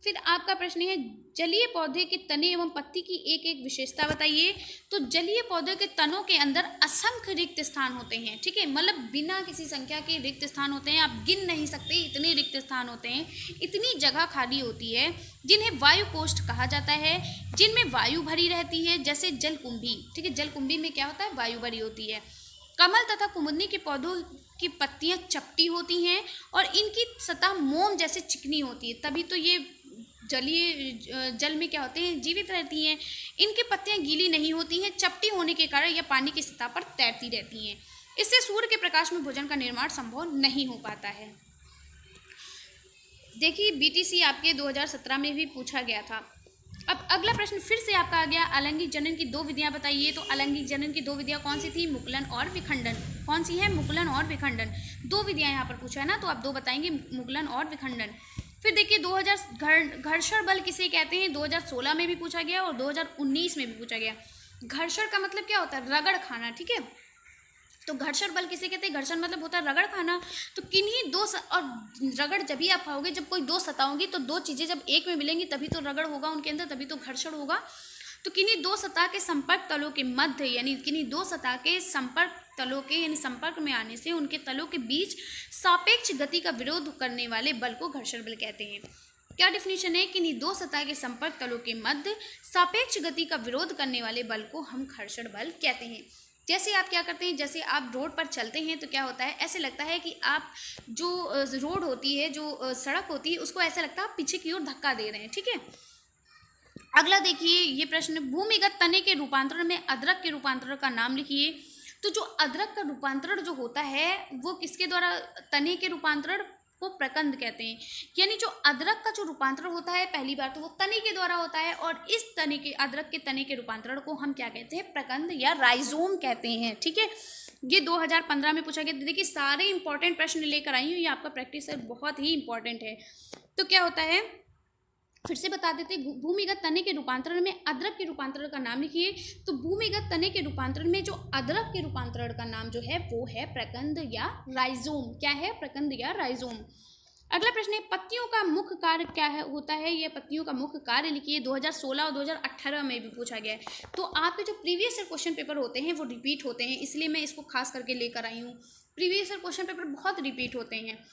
फिर आपका प्रश्न है, जलीय पौधे के तने एवं पत्ती की एक एक विशेषता बताइए। तो जलीय पौधे के तनों के अंदर असंख्य रिक्त स्थान होते हैं। ठीक है, मतलब बिना किसी संख्या के रिक्त स्थान होते हैं, आप गिन नहीं सकते, इतने रिक्त स्थान होते हैं, इतनी जगह खाली होती है, जिन्हें वायु कोष्ठ कहा जाता है, जिनमें वायु भरी रहती है, जैसे जलकुंभी। ठीक है, जलकुंभी में क्या होता है, वायु भरी होती है। कमल तथा कुमुदनी के पौधों की पत्तियां चपटी होती हैं और इनकी सतह मोम जैसे चिकनी होती है, तभी तो ये जल में क्या होते हैं, जीवित रहती हैं। इनकी पत्तियां गीली नहीं होती हैं, चपटी होने के कारण यह पानी की सतह पर तैरती रहती हैं। इससे सूर्य के प्रकाश में भोजन का निर्माण संभव नहीं हो पाता है। देखिए, बीटीसी आपके 2017 में भी पूछा गया था। अब अगला प्रश्न फिर से आपका आ गया, अलैंगिक जनन की 2 विधियां बताइए। तो अलैंगिक जनन की 2 विधियां कौन सी थी, मुकुलन और विखंडन। कौन सी है, मुकुलन और विखंडन। 2 विधियां यहाँ पर पूछा है ना, तो आप 2 बताएंगे, मुकुलन और विखंडन। फिर देखिए 2000 घर्षण बल किसे कहते हैं, 2016 में भी पूछा गया और 2019 में भी पूछा गया। घर्षण का मतलब क्या होता है, रगड़ खाना। ठीक है, तो घर्षण बल किसे कहते हैं, घर्षण मतलब होता है रगड़ खाना। तो किन्हीं और रगड़ जब भी आप खाओगे, जब कोई 2 सतह होंगी तो 2 चीज़ें जब एक में मिलेंगी तभी तो रगड़ होगा उनके अंदर, तभी तो घर्षण होगा। तो किन्हीं दो सतह के संपर्क तलों के मध्य यानी किन्हीं दो सतह के संपर्क तलों के यानी संपर्क में आने से उनके तलों के बीच सापेक्ष गति का विरोध करने वाले बल को घर्षण बल कहते हैं। क्या डेफिनेशन है? किन्हीं दो सतह के संपर्क तलों के मध्य सापेक्ष गति का विरोध करने वाले बल को हम घर्षण बल कहते हैं। जैसे आप क्या करते हैं, जैसे आप रोड पर चलते हैं तो क्या होता है, ऐसे लगता है कि आप जो रोड होती है, जो सड़क होती है, उसको ऐसा लगता है आप पीछे की ओर धक्का दे रहे हैं। ठीक है, अगला देखिए ये प्रश्न, भूमिगत तने के रूपांतरण में अदरक के रूपांतरण का नाम लिखिए। तो जो अदरक का रूपांतरण जो होता है वो किसके द्वारा, तने के रूपांतरण को प्रकंद कहते हैं। यानी जो अदरक का जो रूपांतरण होता है पहली बार तो वो तने के द्वारा होता है, और इस तने के अदरक के तने के रूपांतरण को हम क्या कहते हैं, प्रकंद या राइजोम कहते हैं। ठीक है, ये 2015 में पूछा गया। देखिए सारे इंपॉर्टेंट प्रश्न लेकर आई हूँ, ये आपका प्रैक्टिस है, बहुत ही इंपॉर्टेंट है। तो क्या होता है, फिर से बता देते, भूमिगत तने के रूपांतरण में अदरक के रूपांतरण का नाम लिखिए। तो भूमिगत तने के रूपांतरण में जो अदरक के रूपांतरण का नाम जो है वो है प्रकंद या राइजोम। क्या है, प्रकंद या राइजोम। अगला प्रश्न है, पत्तियों का मुख्य कार्य क्या है होता है, ये पत्तियों का मुख्य कार्य लिखिए। 2016 और 2018 में भी पूछा गया है। तो आपके जो प्रीवियस ईयर क्वेश्चन पेपर होते हैं वो रिपीट होते हैं, इसलिए मैं इसको खास करके लेकर आई हूँ। प्रीवियस ईयर क्वेश्चन पेपर बहुत रिपीट होते हैं।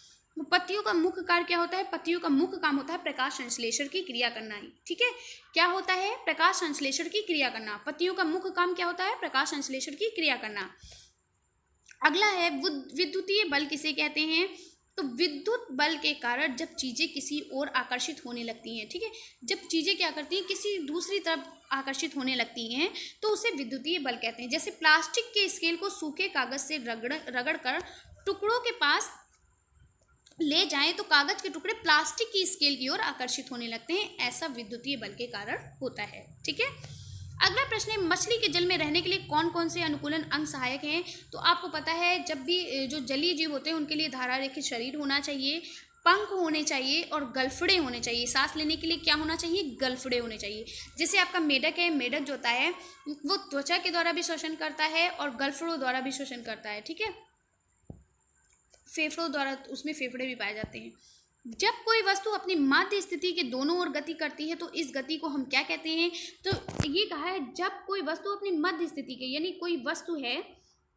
पत्तियों का मुख्य कार्य क्या होता है, पत्तियों का मुख्य काम होता है प्रकाश संश्लेषण की क्रिया करना ही। ठीक है, क्या होता है, प्रकाश संश्लेषण की क्रिया करना। पत्तियों का मुख्य काम क्या होता है, प्रकाश संश्लेषण की क्रिया करना। अगला है, विद्युतीय बल किसे कहते हैं। तो विद्युत बल के कारण जब चीजें किसी ओर आकर्षित होने लगती हैं, ठीक है, जब चीजें क्या करती हैं, किसी दूसरी तरफ आकर्षित होने लगती हैं तो उसे विद्युतीय बल कहते हैं। जैसे प्लास्टिक के स्केल को सूखे कागज से रगड़ कर टुकड़ों के पास ले जाएं तो कागज के टुकड़े प्लास्टिक की स्केल की ओर आकर्षित होने लगते हैं, ऐसा विद्युतीय बल के कारण होता है। ठीक है, अगला प्रश्न है, मछली के जल में रहने के लिए कौन कौन से अनुकूलन अंग सहायक हैं। तो आपको पता है जब भी जो जलीय जीव होते हैं उनके लिए धारारेखित शरीर होना चाहिए, पंख होने चाहिए और गलफड़े होने चाहिए। सांस लेने के लिए क्या होना चाहिए, गलफड़े होने चाहिए। जैसे आपका मेढक है, मेढक जो होता है वो त्वचा के द्वारा भी शोषण करता है और गलफड़ों द्वारा भी शोषण करता है। ठीक है, फेफड़ों द्वारा, उसमें फेफड़े भी पाए जाते हैं। जब कोई वस्तु अपनी माध्य स्थिति के दोनों ओर गति करती है तो इस गति को हम क्या कहते हैं। तो ये कहा है जब कोई वस्तु अपनी मध्य स्थिति के, यानी कोई वस्तु है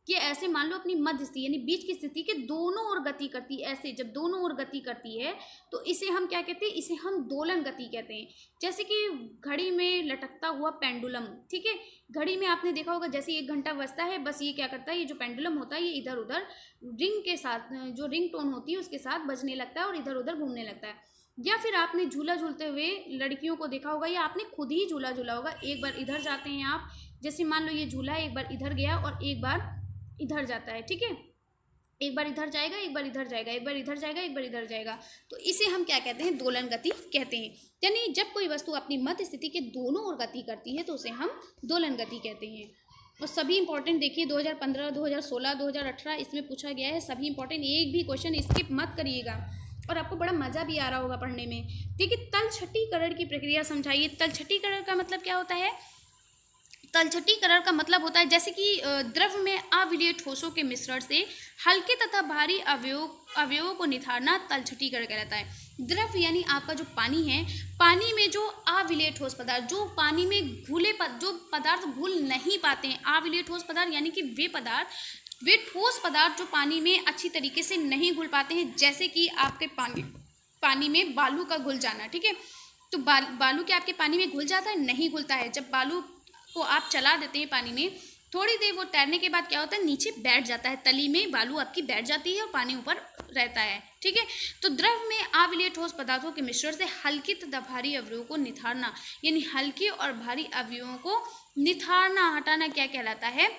कि ऐसे मान लो अपनी मध्य स्थिति यानी बीच की स्थिति के दोनों ओर गति करती है, ऐसे जब दोनों ओर गति करती है तो इसे हम क्या कहते हैं, इसे हम दोलन गति कहते हैं। जैसे कि घड़ी में लटकता हुआ पेंडुलम। ठीक है, घड़ी में आपने देखा होगा जैसे 1 घंटा बजता है, बस ये क्या करता है, ये जो पेंडुलम होता है ये इधर उधर रिंग के साथ, जो रिंग टोन होती है उसके साथ बजने लगता है और इधर उधर घूमने लगता है। या फिर आपने झूला झूलते हुए लड़कियों को देखा होगा, या आपने खुद ही झूला झूला होगा। एक बार इधर जाते हैं आप, जैसे मान लो ये झूला है, एक बार इधर गया और एक बार इधर जाता है। ठीक है, एक बार इधर जाएगा, एक बार इधर जाएगा, एक बार इधर जाएगा, एक बार इधर जाएगा, तो इसे हम क्या कहते हैं, दोलन गति कहते हैं। यानी जब कोई वस्तु अपनी मध्य स्थिति के दोनों ओर गति करती है तो उसे हम दोलन गति कहते हैं। और सभी इंपॉर्टेंट देखिए 2015, 2016, 2018 इसमें पूछा गया है, सभी इंपॉर्टेंट, एक भी क्वेश्चन स्किप मत करिएगा और आपको बड़ा मज़ा भी आ रहा होगा पढ़ने में। देखिए तलछटीकरण की प्रक्रिया समझाइए। तलछटीकरण का मतलब क्या होता है, तलछटीकरण का मतलब होता है जैसे कि द्रव में अविलेय ठोसों के मिश्रण से हल्के तथा भारी अवयवों को निथारना तलछटीकरण कहलाता है। द्रव यानी आपका जो पानी है, पानी में जो अविलेय ठोस पदार्थ, जो पानी में जो पदार्थ घुल नहीं पाते हैं, अविलेय ठोस पदार्थ यानी कि वे ठोस पदार्थ जो पानी में अच्छी तरीके से नहीं घुल पाते हैं, जैसे कि आपके पानी में बालू का घुल जाना। ठीक है, तो बालू क्या आपके पानी में घुल जाता है, नहीं घुलता है। जब बालू को आप चला देते हैं पानी में, थोड़ी देर वो तैरने के बाद क्या होता है, नीचे बैठ जाता है, तली में बालू आपकी बैठ जाती है और पानी ऊपर रहता है। ठीक है, तो द्रव में अविलेय ठोस पदार्थों के मिश्रण से हल्के तथा भारी अवयवों को निथारना, यानी हल्के और भारी अवयवों को निथारना, हटाना क्या कहलाता है,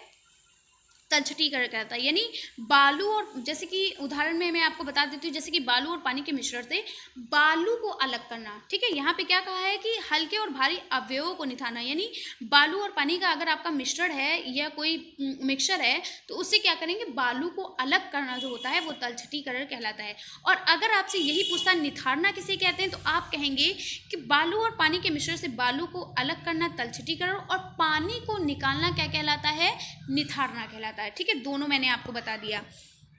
तलछटीकरण कहता है। यानी बालू और, जैसे कि उदाहरण में मैं आपको बता देती हूँ, जैसे कि बालू और पानी के मिश्रण से बालू को अलग करना। ठीक है, यहाँ पे क्या कहा है कि हल्के और भारी अवयवों को निथारना, यानी बालू और पानी का अगर आपका मिश्रण है या कोई मिक्सचर है तो उससे क्या करेंगे, बालू को अलग करना जो होता है वो तलछटीकरण कहलाता है। और अगर आपसे यही पूछता है निथारना किसे कहते हैं, तो आप कहेंगे कि बालू और पानी के मिश्रण से बालू को अलग करना तलछटीकरण, और पानी को निकालना क्या कहलाता है, निथारना कहलाता है। ठीक है, दोनों मैंने आपको बता दिया।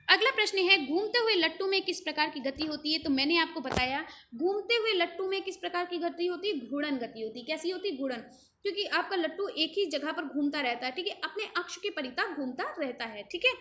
अगला प्रश्न है, घूमते हुए लट्टू में किस प्रकार की गति होती है? तो मैंने आपको बताया, घूमते हुए लट्टू में किस प्रकार की गति होती है? घूर्णन गति होती है। कैसी होती है? घूर्णन, क्योंकि आपका लट्टू एक ही जगह पर घूमता रहता है, ठीक है, अपने अक्ष के परितः घूमता रहता है, ठीक है।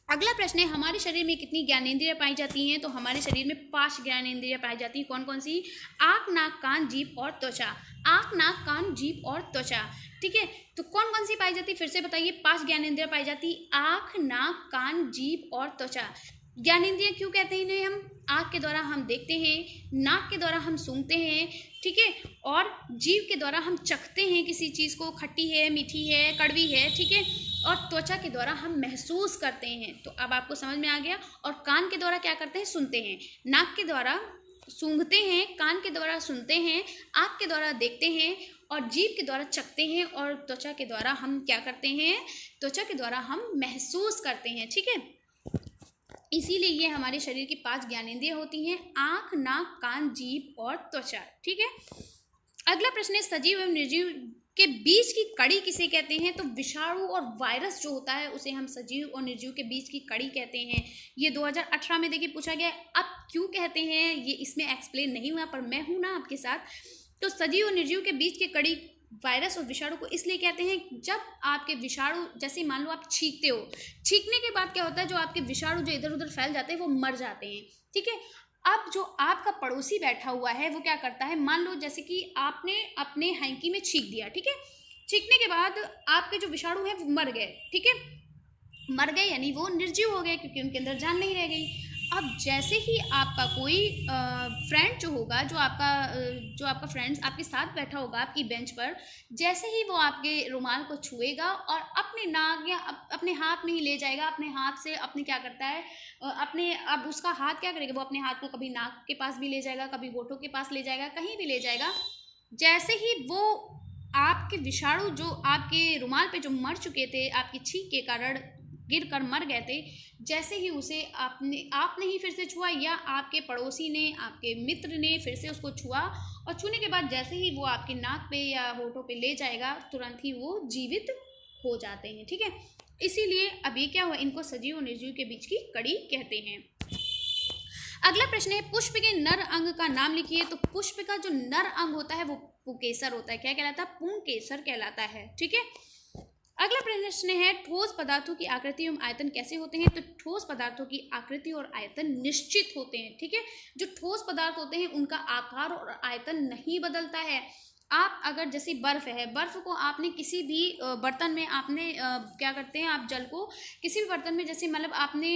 अगला प्रश्न है, हमारे शरीर में कितनी ज्ञानेंद्रियां पाई जाती हैं? तो हमारे शरीर में 5 ज्ञानेंद्रियां पाई जाती हैं। कौन कौन सी? आँख, नाक, कान, जीभ और त्वचा। आँख, नाक, कान, जीभ और त्वचा, ठीक है। तो कौन कौन सी पाई जाती है? फिर से बताइए। 5 ज्ञानेंद्रियां पाई जाती, आँख, नाक, कान, जीभ और त्वचा। ज्ञानेंद्रियां क्यों कहते हैं इन्हें हम? आँख के द्वारा हम देखते हैं, नाक के द्वारा हम सूंघते हैं, ठीक है, और जीभ के द्वारा हम चखते हैं किसी चीज़ को, खट्टी है, मीठी है, कड़वी है, ठीक है, और त्वचा के द्वारा हम महसूस करते हैं। तो अब आपको समझ में आ गया। और कान के द्वारा क्या करते हैं? सुनते हैं। नाक के द्वारा सूंघते हैं, कान के द्वारा सुनते हैं, आँख के द्वारा देखते हैं, और जीभ के द्वारा चखते हैं, और त्वचा के द्वारा हम क्या करते हैं? त्वचा के द्वारा हम महसूस करते हैं, ठीक है। इसीलिए ये हमारे शरीर की 5 ज्ञानेंद्रियां होती हैं, आँख, नाक, कान, जीभ और त्वचा, ठीक है। अगला प्रश्न है, सजीव एवं निर्जीव के बीच की कड़ी किसे कहते हैं? तो विषाणु और वायरस जो होता है उसे हम सजीव और निर्जीव के बीच की कड़ी कहते हैं। ये 2018 में देखिए पूछा गया है। अब क्यों कहते हैं ये इसमें एक्सप्लेन नहीं हुआ, पर मैं हूं ना आपके साथ। तो सजीव और निर्जीव के बीच की कड़ी वायरस और विषाणु को इसलिए कहते हैं, जब आपके विषाणु, जैसे मान लो आप छींकते हो, छींकने के बाद क्या होता है, जो आपके विषाणु जो इधर उधर फैल जाते हैं वो मर जाते हैं, ठीक है। अब जो आपका पड़ोसी बैठा हुआ है वो क्या करता है, मान लो जैसे कि आपने अपने हैंकी में छींक दिया, ठीक है, छींकने के बाद आपके जो विषाणु है वो मर गए, ठीक है, मर गए यानी वो निर्जीव हो गए, क्योंकि उनके अंदर जान नहीं रह गई। अब जैसे ही आपका कोई फ्रेंड जो होगा, जो आपका फ्रेंड्स आपके साथ बैठा होगा आपकी बेंच पर, जैसे ही वो आपके रुमाल को छुएगा और अपने नाक या अपने हाथ में ही ले जाएगा, अपने हाथ से अपने क्या करता है, अब उसका हाथ क्या करेगा, वो अपने हाथ को कभी नाक के पास भी ले जाएगा, कभी होठों के पास ले जाएगा, कहीं भी ले जाएगा। जैसे ही वो आपके विषाणु जो आपके रुमाल पे जो मर चुके थे, आपकी छींक के कारण गिर कर मर गए थे, जैसे ही उसे आपने ही फिर से छुआ, या आपके पड़ोसी ने, आपके मित्र ने फिर से उसको छुआ, और छूने के बाद जैसे ही वो आपके नाक पे या होठों पे ले जाएगा, तुरंत ही वो जीवित हो जाते हैं, ठीक है। इसीलिए अब ये क्या हुआ, इनको सजीव और निर्जीव के बीच की कड़ी कहते हैं। अगला प्रश्न है, पुष्प के नर अंग का नाम लिखिए। तो पुष्प का जो नर अंग होता है वो पुंकेसर होता है। क्या कहलाता है? पुंकेसर कहलाता है, ठीक है। अगला प्रश्न है, ठोस पदार्थों की आकृति एवं आयतन कैसे होते हैं? तो ठोस पदार्थों की आकृति और आयतन निश्चित होते हैं, ठीक है। जो ठोस पदार्थ होते हैं उनका आकार और आयतन नहीं बदलता है। आप अगर जैसे बर्फ है, बर्फ को आपने किसी भी बर्तन में आपने क्या करते हैं, आप जल को किसी भी बर्तन में, जैसे मतलब आपने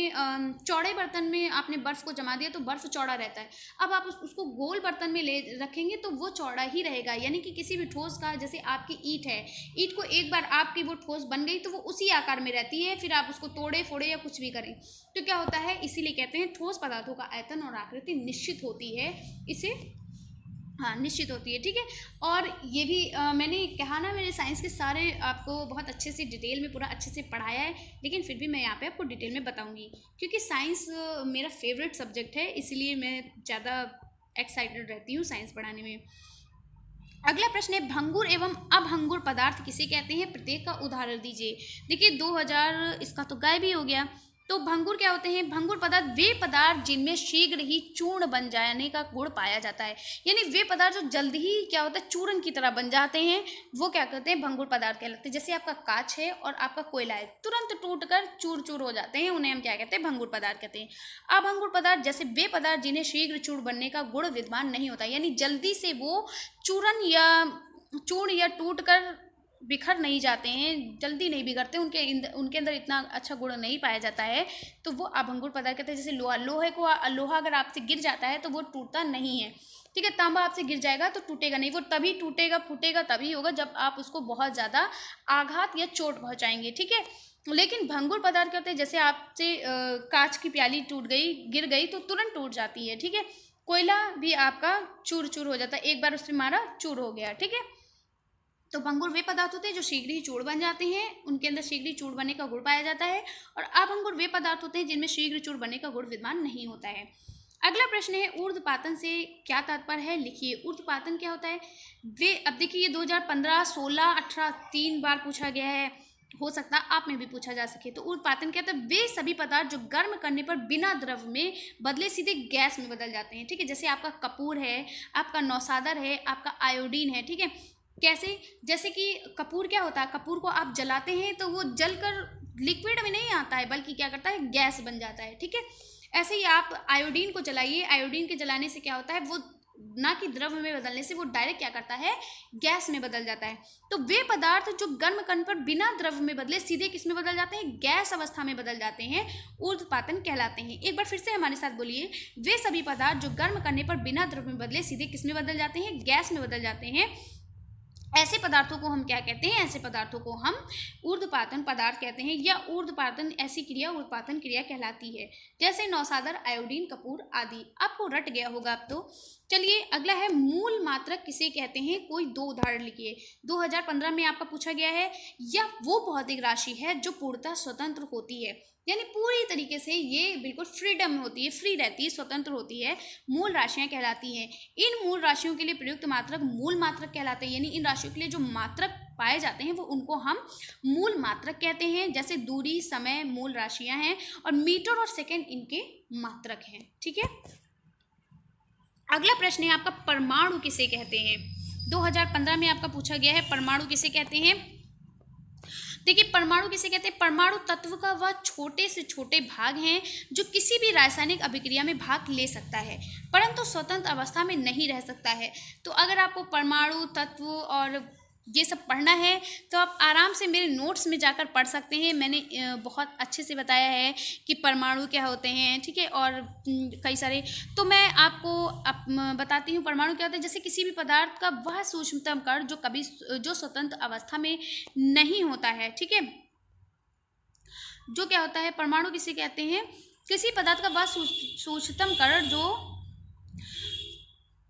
चौड़े बर्तन में आपने बर्फ को जमा दिया तो बर्फ चौड़ा रहता है। अब आप उसको गोल बर्तन में ले रखेंगे तो वो चौड़ा ही रहेगा। यानी कि किसी भी ठोस का, जैसे आपकी ईंट है, ईंट को एक बार आपकी वो ठोस बन गई तो वो उसी आकार में रहती है, फिर आप उसको तोड़े फोड़े या कुछ भी करें तो क्या होता है, इसीलिए कहते हैं ठोस पदार्थों का आयतन और आकृति निश्चित होती है। इसे हाँ, निश्चित होती है, ठीक है। और ये भी मैंने कहा ना, मेरे साइंस के सारे आपको बहुत अच्छे से डिटेल में पूरा अच्छे से पढ़ाया है, लेकिन फिर भी मैं यहाँ पे आपको डिटेल में बताऊंगी, क्योंकि साइंस मेरा फेवरेट सब्जेक्ट है, इसलिए मैं ज़्यादा एक्साइटेड रहती हूँ साइंस पढ़ाने में। अगला प्रश्न है, भंगुर एवं अभंगुर पदार्थ किसे कहते हैं? प्रत्येक का उदाहरण दीजिए। देखिए 2000 इसका तो गायब ही हो गया। तो भंगुर क्या होते हैं? भंगुर पदार्थ वे पदार्थ जिनमें शीघ्र ही चूर्ण बन जाने का गुण पाया जाता है। यानी वे पदार्थ जो जल्दी ही क्या होता है, चूर्ण की तरह बन जाते हैं, वो क्या कहते हैं? भंगुर पदार्थ कहलाते हैं। जैसे आपका कांच है और आपका कोयला है, तुरंत टूट कर चूर चूर हो जाते हैं, उन्हें हम क्या कहते हैं? भंगुर पदार्थ कहते हैं। अभंगुर पदार्थ जैसे वे पदार्थ जिन्हें शीघ्र चूर्ण बनने का गुण विद्यमान नहीं होता, यानी जल्दी से वो चूर्ण या टूट कर बिखर नहीं जाते हैं, जल्दी नहीं बिगड़ते, उनके अंदर इतना अच्छा गुण नहीं पाया जाता है, तो वो अभंगुर पदार्थ कहते हैं। जैसे लोहा अगर आपसे गिर जाता है तो वो टूटता नहीं है, ठीक है। तांबा आपसे गिर जाएगा तो टूटेगा नहीं, वो तभी टूटेगा, फूटेगा तभी होगा जब आप उसको बहुत ज़्यादा आघात या चोट पहुँचाएंगे, ठीक है। लेकिन भंगुर पदार्थ कहते हैं, जैसे आपसे कांच की प्याली टूट गई, गिर गई तो तुरंत टूट जाती है, ठीक है। कोयला भी आपका चूर चूर हो जाता है, एक बार उस पर मारा चूर हो गया, ठीक है। तो भंगुर वे पदार्थ होते हैं जो शीघ्र ही चूर्ण बन जाते हैं, उनके अंदर शीघ्र ही चूर्ण बनने का गुण पाया जाता है। और अभंगुर वे पदार्थ होते हैं जिनमें शीघ्र चूर्ण बनने का गुण विद्यमान नहीं होता है। अगला प्रश्न है, ऊर्ध्वपातन से क्या तात्पर्य है? लिखिए। ऊर्ध्वपातन क्या होता है? अब देखिए, ये 2015, 16, 18 3 बार पूछा गया है। हो सकता है आप में भी पूछा जा सके। तो ऊर्ध्वपातन क्या होता है? वे सभी पदार्थ जो गर्म करने पर बिना द्रव में बदले सीधे गैस में बदल जाते हैं, ठीक है। जैसे आपका कपूर है, आपका नौसादर है, आपका आयोडीन है, ठीक है। कैसे? जैसे कि कपूर क्या होता है, कपूर को आप जलाते हैं तो वो जलकर लिक्विड में नहीं आता है, बल्कि क्या करता है, गैस बन जाता है, ठीक है। ऐसे ही आप आयोडीन को जलाइए, आयोडीन के जलाने से क्या होता है, वो ना कि द्रव में बदलने से वो डायरेक्ट क्या करता है, गैस में बदल जाता है। तो वे पदार्थ जो गर्म करने पर बिना द्रव में बदले सीधे किस में बदल जाते हैं, गैस अवस्था में बदल जाते हैं, ऊर्ध्वपातन कहलाते हैं। एक बार फिर से हमारे साथ बोलिए, वे सभी पदार्थ जो गर्म करने पर बिना द्रव में बदले सीधे किस में बदल जाते हैं, गैस में बदल जाते हैं। ऐसे पदार्थों को हम क्या कहते हैं, ऐसे पदार्थों को हम ऊर्ध्वपातन पदार्थ कहते हैं, या ऊर्ध्वपातन ऐसी क्रिया ऊर्ध्वपातन क्रिया कहलाती है। जैसे नौसादर, आयोडीन, कपूर आदि। आपको रट गया होगा अब तो। चलिए अगला है, मूल मात्रक किसे कहते हैं, कोई दो उदाहरण लिखिए। 2015 में आपका पूछा गया है, या वो भौतिक राशि है जो पूर्णतः स्वतंत्र होती है, यानी पूरी तरीके से ये बिल्कुल फ्रीडम होती है, फ्री रहती है, स्वतंत्र होती है, मूल राशियां कहलाती हैं। इन मूल राशियों के लिए प्रयुक्त मात्रक मूल मात्रक कहलाते हैं, यानी इन राशियों के लिए जो मात्रक पाए जाते हैं वो उनको हम मूल मात्रक कहते हैं। जैसे दूरी, समय मूल राशियां हैं, और मीटर और सेकंड इनके मात्रक हैं, ठीक है। अगला प्रश्न है आपका, परमाणु किसे कहते हैं। 2015 में आपका पूछा गया है, परमाणु किसे कहते हैं। देखिए परमाणु किसे कहते हैं, परमाणु तत्व का वह छोटे से छोटे भाग हैं जो किसी भी रासायनिक अभिक्रिया में भाग ले सकता है, परंतु स्वतंत्र अवस्था में नहीं रह सकता है। तो अगर आपको परमाणु तत्व और ये सब पढ़ना है तो आप आराम से मेरे नोट्स में जाकर पढ़ सकते हैं। मैंने बहुत अच्छे से बताया है कि परमाणु क्या होते हैं, ठीक है, और कई सारे। तो मैं आपको बताती हूँ परमाणु क्या होता है। जैसे किसी भी पदार्थ का वह सूक्ष्मतम कण जो स्वतंत्र अवस्था में नहीं होता है, ठीक है। जो क्या होता है, परमाणु किसे कहते हैं, किसी पदार्थ का वह सूक्ष्मतम कण जो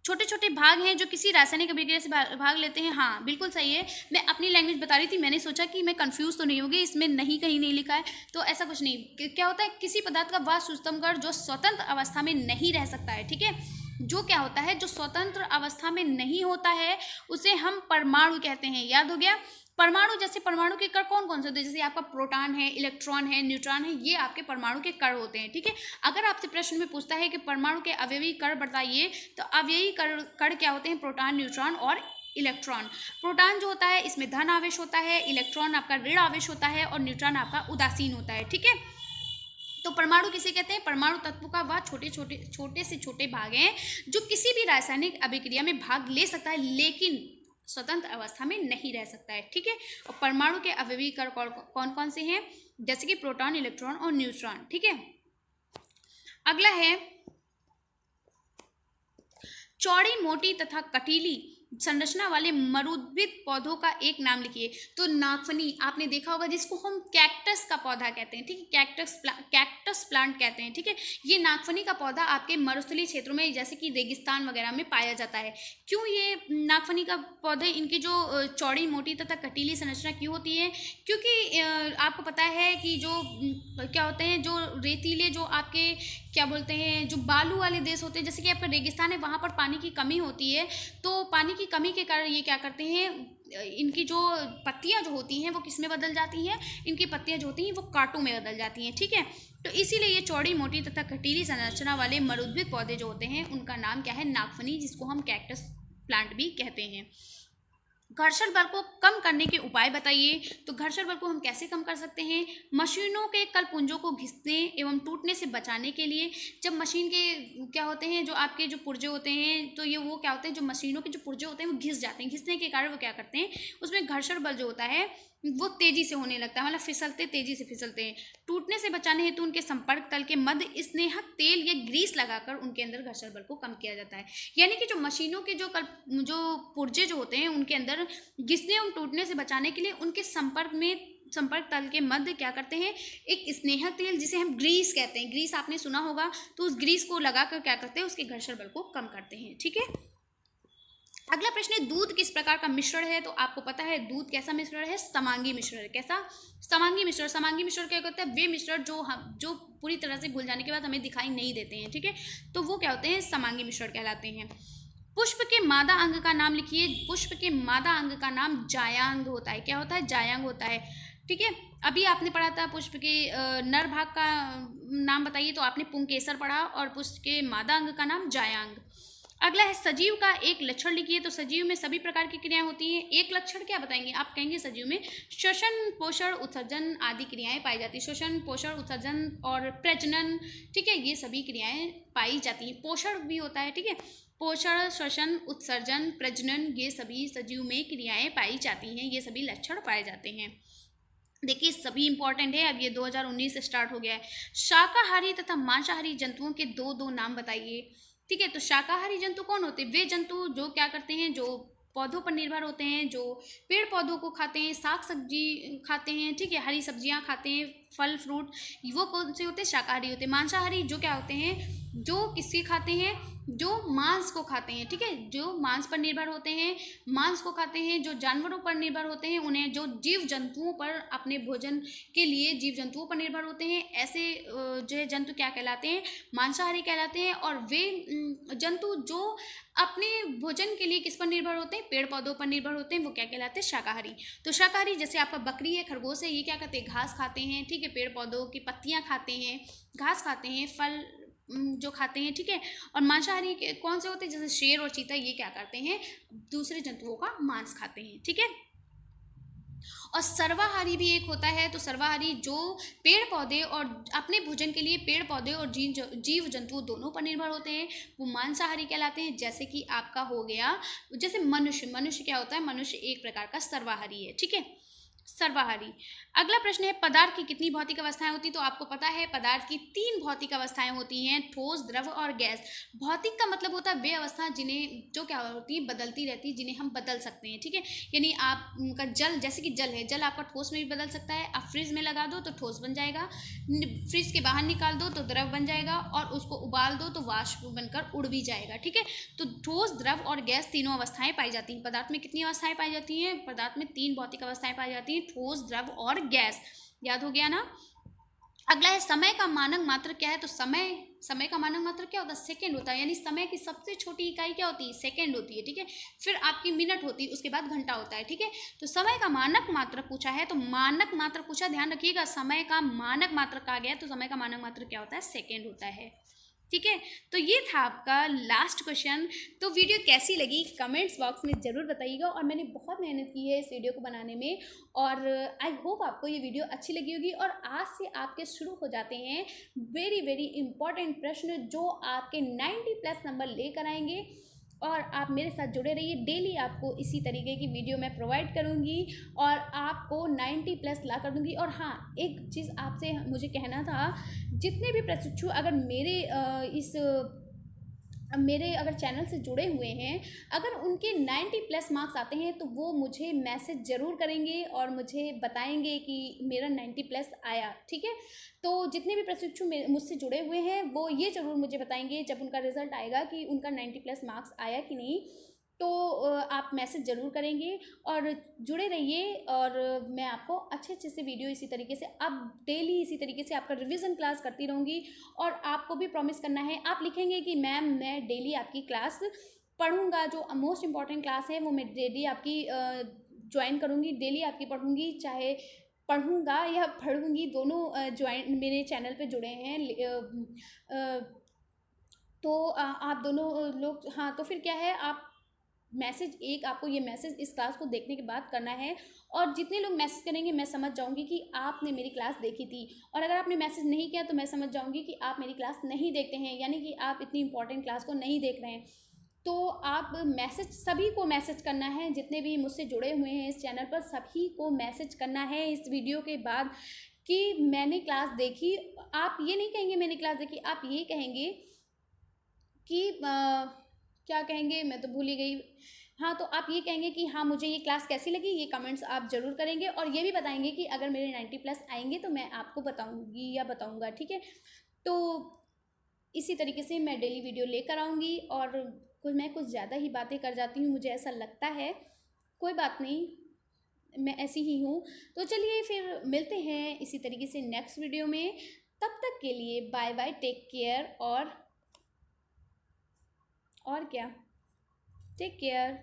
छोटे छोटे भाग हैं जो किसी रासायनिक अभिक्रिया से भाग लेते हैं। हाँ बिल्कुल सही है, मैं अपनी लैंग्वेज बता रही थी, मैंने सोचा कि मैं कंफ्यूज तो नहीं होगी, इसमें नहीं कहीं नहीं लिखा है, तो ऐसा कुछ नहीं। क्या होता है, किसी पदार्थ का वह सूक्ष्मतम कण जो स्वतंत्र अवस्था में नहीं रह सकता है, ठीक है। जो क्या होता है, जो स्वतंत्र अवस्था में नहीं होता है उसे हम परमाणु कहते हैं। याद हो गया। परमाणु, जैसे परमाणु के कण कौन कौन से होते हैं, जैसे आपका प्रोटॉन है, इलेक्ट्रॉन है, न्यूट्रॉन है, ये आपके परमाणु के कण होते हैं, ठीक है। अगर आपसे प्रश्न में पूछता है कि परमाणु के अवयवी कण बताइए, तो अवयवी कण क्या होते हैं, प्रोटॉन, न्यूट्रॉन और इलेक्ट्रॉन। प्रोटॉन जो होता है इसमें धन आवेश होता है, इलेक्ट्रॉन आपका ऋण आवेश होता है, और न्यूट्रॉन आपका उदासीन होता है, ठीक है। तो परमाणु किसे कहते हैं, परमाणु तत्व का वह छोटे से छोटे भाग हैं जो किसी भी रासायनिक अभिक्रिया में भाग ले सकता है, लेकिन स्वतंत्र अवस्था में नहीं रह सकता है, ठीक है। और परमाणु के अवयवी कण कौन कौन से हैं, जैसे कि प्रोटॉन, इलेक्ट्रॉन और न्यूट्रॉन, ठीक है। अगला है, चौड़ी, मोटी तथा कटीली संरचना वाले मरुद्भिद पौधों का एक नाम लिखिए। तो नागफनी आपने देखा होगा, जिसको हम कैक्टस का पौधा कहते हैं, ठीक है, कैक्टस प्लांट कहते हैं, ठीक है। ये नागफनी का पौधा आपके मरुस्थलीय क्षेत्रों में जैसे कि रेगिस्तान वगैरह में पाया जाता है। क्यों ये नागफनी का पौधे, इनकी जो चौड़ी, मोटी तथा कटीली संरचना क्यों होती है, क्योंकि आपको पता है कि जो क्या होते हैं, जो रेतीले, जो आपके क्या बोलते हैं, जो बालू वाले देश होते हैं, जैसे कि आपका रेगिस्तान है, वहाँ पर पानी की कमी होती है। तो पानी की कमी के कारण ये क्या करते हैं, इनकी जो पत्तियां जो होती हैं वो किस में बदल जाती हैं, इनकी पत्तियां जो होती हैं वो कांटों में बदल जाती हैं, ठीक है। तो इसीलिए ये चौड़ी, मोटी तथा कटीली संरचना वाले मरुद्भिद पौधे जो होते हैं उनका नाम क्या है, नागफनी, जिसको हम कैक्टस प्लांट भी कहते हैं। घर्षण बल को कम करने के उपाय बताइए। तो घर्षण बल को हम कैसे कम कर सकते हैं, मशीनों के कलपुंजों को घिसने एवं टूटने से बचाने के लिए। जब मशीन के क्या होते हैं, जो आपके जो पुर्जे होते हैं, तो ये वो क्या होते हैं, जो मशीनों के जो पुर्जे होते हैं वो घिस जाते हैं, घिसने के कारण वो क्या करते हैं, उसमें घर्षण बल जो होता है वो तेजी से होने लगता है, मतलब तेजी से फिसलते हैं। टूटने से बचाने हेतु उनके संपर्क तल के मध्य स्नेहक तेल या ग्रीस लगाकर उनके अंदर घर्षण बल को कम किया जाता है। यानी कि जो मशीनों के जो पुर्जे जो होते हैं उनके अंदर घिसने एवं टूटने से बचाने के लिए उनके संपर्क तल के मध्य क्या करते हैं, एक स्नेहक तेल जिसे हम ग्रीस कहते हैं, ग्रीस आपने सुना होगा, तो उस ग्रीस को लगाकर क्या करते हैं, उसके घर्षण बल को कम करते हैं, ठीक है। अगला प्रश्न है, दूध किस प्रकार का मिश्रण है। तो आपको पता है दूध कैसा मिश्रण है, समांगी मिश्रण है। कैसा, समांगी मिश्रण। समांगी मिश्रण क्या करते हैं, वे मिश्रण जो पूरी तरह से घुल जाने के बाद हमें दिखाई नहीं देते हैं, ठीक है, तो वो क्या होते हैं, समांगी मिश्रण कहलाते हैं। पुष्प के मादा अंग का नाम लिखिए। पुष्प के मादा अंग का नाम जायांग होता है। क्या होता है, जायांग होता है। ठीक है। अभी आपने पढ़ा था पुष्प के नर भाग का नाम बताइए, तो आपने पुंकेसर पढ़ा, और पुष्प के मादा अंग का नाम जायांग। अगला है सजीव का एक लक्षण लिखिए। तो सजीव में सभी प्रकार की क्रियाएं होती हैं। एक लक्षण क्या बताएंगे आप? कहेंगे सजीव में श्वसन, पोषण, उत्सर्जन आदि क्रियाएं पाई जाती है। श्वसन, पोषण, उत्सर्जन और प्रजनन, ठीक है, ये सभी क्रियाएं पाई जाती हैं। पोषण भी होता है, ठीक है। पोषण, श्वसन, उत्सर्जन, प्रजनन, ये सभी सजीव में क्रियाएं पाई जाती हैं। ये सभी लक्षण पाए जाते हैं। देखिए सभी इंपॉर्टेंट है। अब ये 2019 से स्टार्ट हो गया है। शाकाहारी तथा मांसाहारी जंतुओं के दो दो नाम बताइए। ठीक है, तो शाकाहारी जंतु कौन होते हैं? वे जंतु जो क्या करते हैं, जो पौधों पर निर्भर होते हैं, जो पेड़ पौधों को खाते हैं, साग सब्जी खाते हैं, ठीक है, हरी सब्जियां खाते हैं, फल फ्रूट, वो कौन से होते हैं? शाकाहारी होते हैं। मांसाहारी जो क्या होते हैं? जो किसके खाते हैं? जो मांस को खाते हैं, ठीक है, जो मांस पर निर्भर होते हैं, मांस को खाते हैं, जो जानवरों पर निर्भर होते हैं, उन्हें जो जीव जंतुओं पर अपने भोजन के लिए जीव जंतुओं पर निर्भर होते हैं, ऐसे जो है जंतु क्या कहलाते हैं? मांसाहारी कहलाते हैं। और वे जंतु जो अपने भोजन के लिए किस पर निर्भर होते हैं? पेड़ पौधों पर निर्भर होते हैं, वो क्या कहलाते हैं? शाकाहारी। तो शाकाहारी जैसे आपका बकरी है, खरगोश है, ये क्या करते हैं? घास खाते हैं, ठीक है, पेड़ पौधों की पत्तियां खाते हैं, घास खाते हैं, फल जो खाते हैं, ठीक है। और मांसाहारी कौन से होते हैं? जैसे शेर और चीता, ये क्या करते हैं? दूसरे जंतुओं का मांस खाते हैं, ठीक है। और सर्वाहारी भी एक होता है। तो सर्वाहारी जो पेड़ पौधे और अपने भोजन के लिए पेड़ पौधे और जीव जंतु दोनों पर निर्भर होते हैं, वो मांसाहारी कहलाते हैं। जैसे कि आपका हो गया, जैसे मनुष्य, मनुष्य क्या होता है? मनुष्य एक प्रकार का सर्वाहारी है, ठीक है, सर्वाहारी। अगला प्रश्न है पदार्थ की कितनी भौतिक अवस्थाएं होती? तो आपको पता है पदार्थ की 3 भौतिक अवस्थाएं होती हैं, ठोस, द्रव और गैस। भौतिक का मतलब होता है वे अवस्था जिन्हें जो क्या होती है? बदलती रहती है, जिन्हें हम बदल सकते हैं, ठीक है। यानी आप उनका जल, जैसे कि जल है, जल आपका ठोस में भी बदल सकता है। आप फ्रिज में लगा दो तो ठोस बन जाएगा, फ्रिज के बाहर निकाल दो तो द्रव बन जाएगा, और उसको उबाल दो तो वाष्प बनकर उड़ भी जाएगा, ठीक है। तो ठोस, द्रव और गैस तीनों अवस्थाएं पाई जाती हैं। पदार्थ में कितनी अवस्थाएं पाई जाती हैं? पदार्थ में 3 भौतिक अवस्थाएं पाई जाती हैं, ठोस, द्रव और गैस। याद हो गया ना। अगला है समय का मानक मात्र क्या है? तो समय का मानक मात्र क्या होता है? सेकंड होता है। यानी समय की सबसे छोटी इकाई क्या होती है? सेकंड होती है, ठीक है। फिर आपकी मिनट होती है, उसके बाद घंटा होता है, ठीक है। तो समय का मानक मात्र पूछा है, तो मानक मात्र पूछा, ध्यान रखिएगा, समय का मानक मात्र कहा गया, तो समय का मानक मात्र क्या होता है? सेकेंड होता है, ठीक है। तो ये था आपका लास्ट क्वेश्चन। तो वीडियो कैसी लगी कमेंट्स बॉक्स में ज़रूर बताइएगा, और मैंने बहुत मेहनत की है इस वीडियो को बनाने में, और आई होप आपको ये वीडियो अच्छी लगी होगी। और आज से आपके शुरू हो जाते हैं वेरी वेरी इंपॉर्टेंट प्रश्न, जो आपके 90+ नंबर लेकर आएंगे। और आप मेरे साथ जुड़े रहिए, डेली आपको इसी तरीके की वीडियो मैं प्रोवाइड करूँगी, और आपको 90+ ला कर दूँगी। और हाँ, एक चीज़ आपसे मुझे कहना था, जितने भी प्रशिक्षु अगर मेरे अगर चैनल से जुड़े हुए हैं, अगर उनके 90+ मार्क्स आते हैं, तो वो मुझे मैसेज ज़रूर करेंगे और मुझे बताएंगे कि मेरा 90+ आया, ठीक है। तो जितने भी प्रशिक्षु मुझसे जुड़े हुए हैं, वो ये ज़रूर मुझे बताएंगे जब उनका रिजल्ट आएगा कि उनका 90+ मार्क्स आया कि नहीं। तो आप मैसेज ज़रूर करेंगे, और जुड़े रहिए। और मैं आपको अच्छे अच्छे से वीडियो इसी तरीके से अब डेली इसी तरीके से आपका रिवीजन क्लास करती रहूँगी। और आपको भी प्रॉमिस करना है, आप लिखेंगे कि मैम मैं डेली आपकी क्लास पढ़ूँगा, जो मोस्ट इंपॉर्टेंट क्लास है वो मैं डेली आपकी ज्वाइन करूँगी, डेली आपकी पढ़ूँगी, चाहे पढ़ूँगा या पढ़ूँगी, दोनों ज्वाइन मेरे चैनल पे जुड़े हैं। तो आप दोनों लोग, हाँ, तो फिर क्या है, आप मैसेज, एक आपको ये मैसेज इस क्लास को देखने के बाद करना है। और जितने लोग मैसेज करेंगे, मैं समझ जाऊंगी कि आपने मेरी क्लास देखी थी। और अगर आपने मैसेज नहीं किया, तो मैं समझ जाऊंगी कि आप मेरी क्लास नहीं देखते हैं, यानी कि आप इतनी इंपॉर्टेंट क्लास को नहीं देख रहे हैं। तो आप मैसेज, सभी को मैसेज करना है, जितने भी मुझसे जुड़े हुए हैं इस चैनल पर, सभी को मैसेज करना है इस वीडियो के बाद कि मैंने क्लास देखी। आप ये नहीं कहेंगे मैंने क्लास देखी, आप ये कहेंगे कि क्या कहेंगे, मैं तो भूल ही गई। हाँ, तो आप ये कहेंगे कि हाँ, मुझे ये क्लास कैसी लगी, ये कमेंट्स आप ज़रूर करेंगे। और ये भी बताएंगे कि अगर मेरे 90+ आएंगे तो मैं आपको बताऊंगी या बताऊंगा, ठीक है। तो इसी तरीके से मैं डेली वीडियो लेकर आऊँगी, और मैं कुछ ज़्यादा ही बातें कर जाती हूँ, मुझे ऐसा लगता है। कोई बात नहीं, मैं ऐसी ही हूँ। तो चलिए फिर मिलते हैं इसी तरीके से नेक्स्ट वीडियो में। तब तक के लिए बाय बाय, टेक केयर। और क्या, टेक केयर।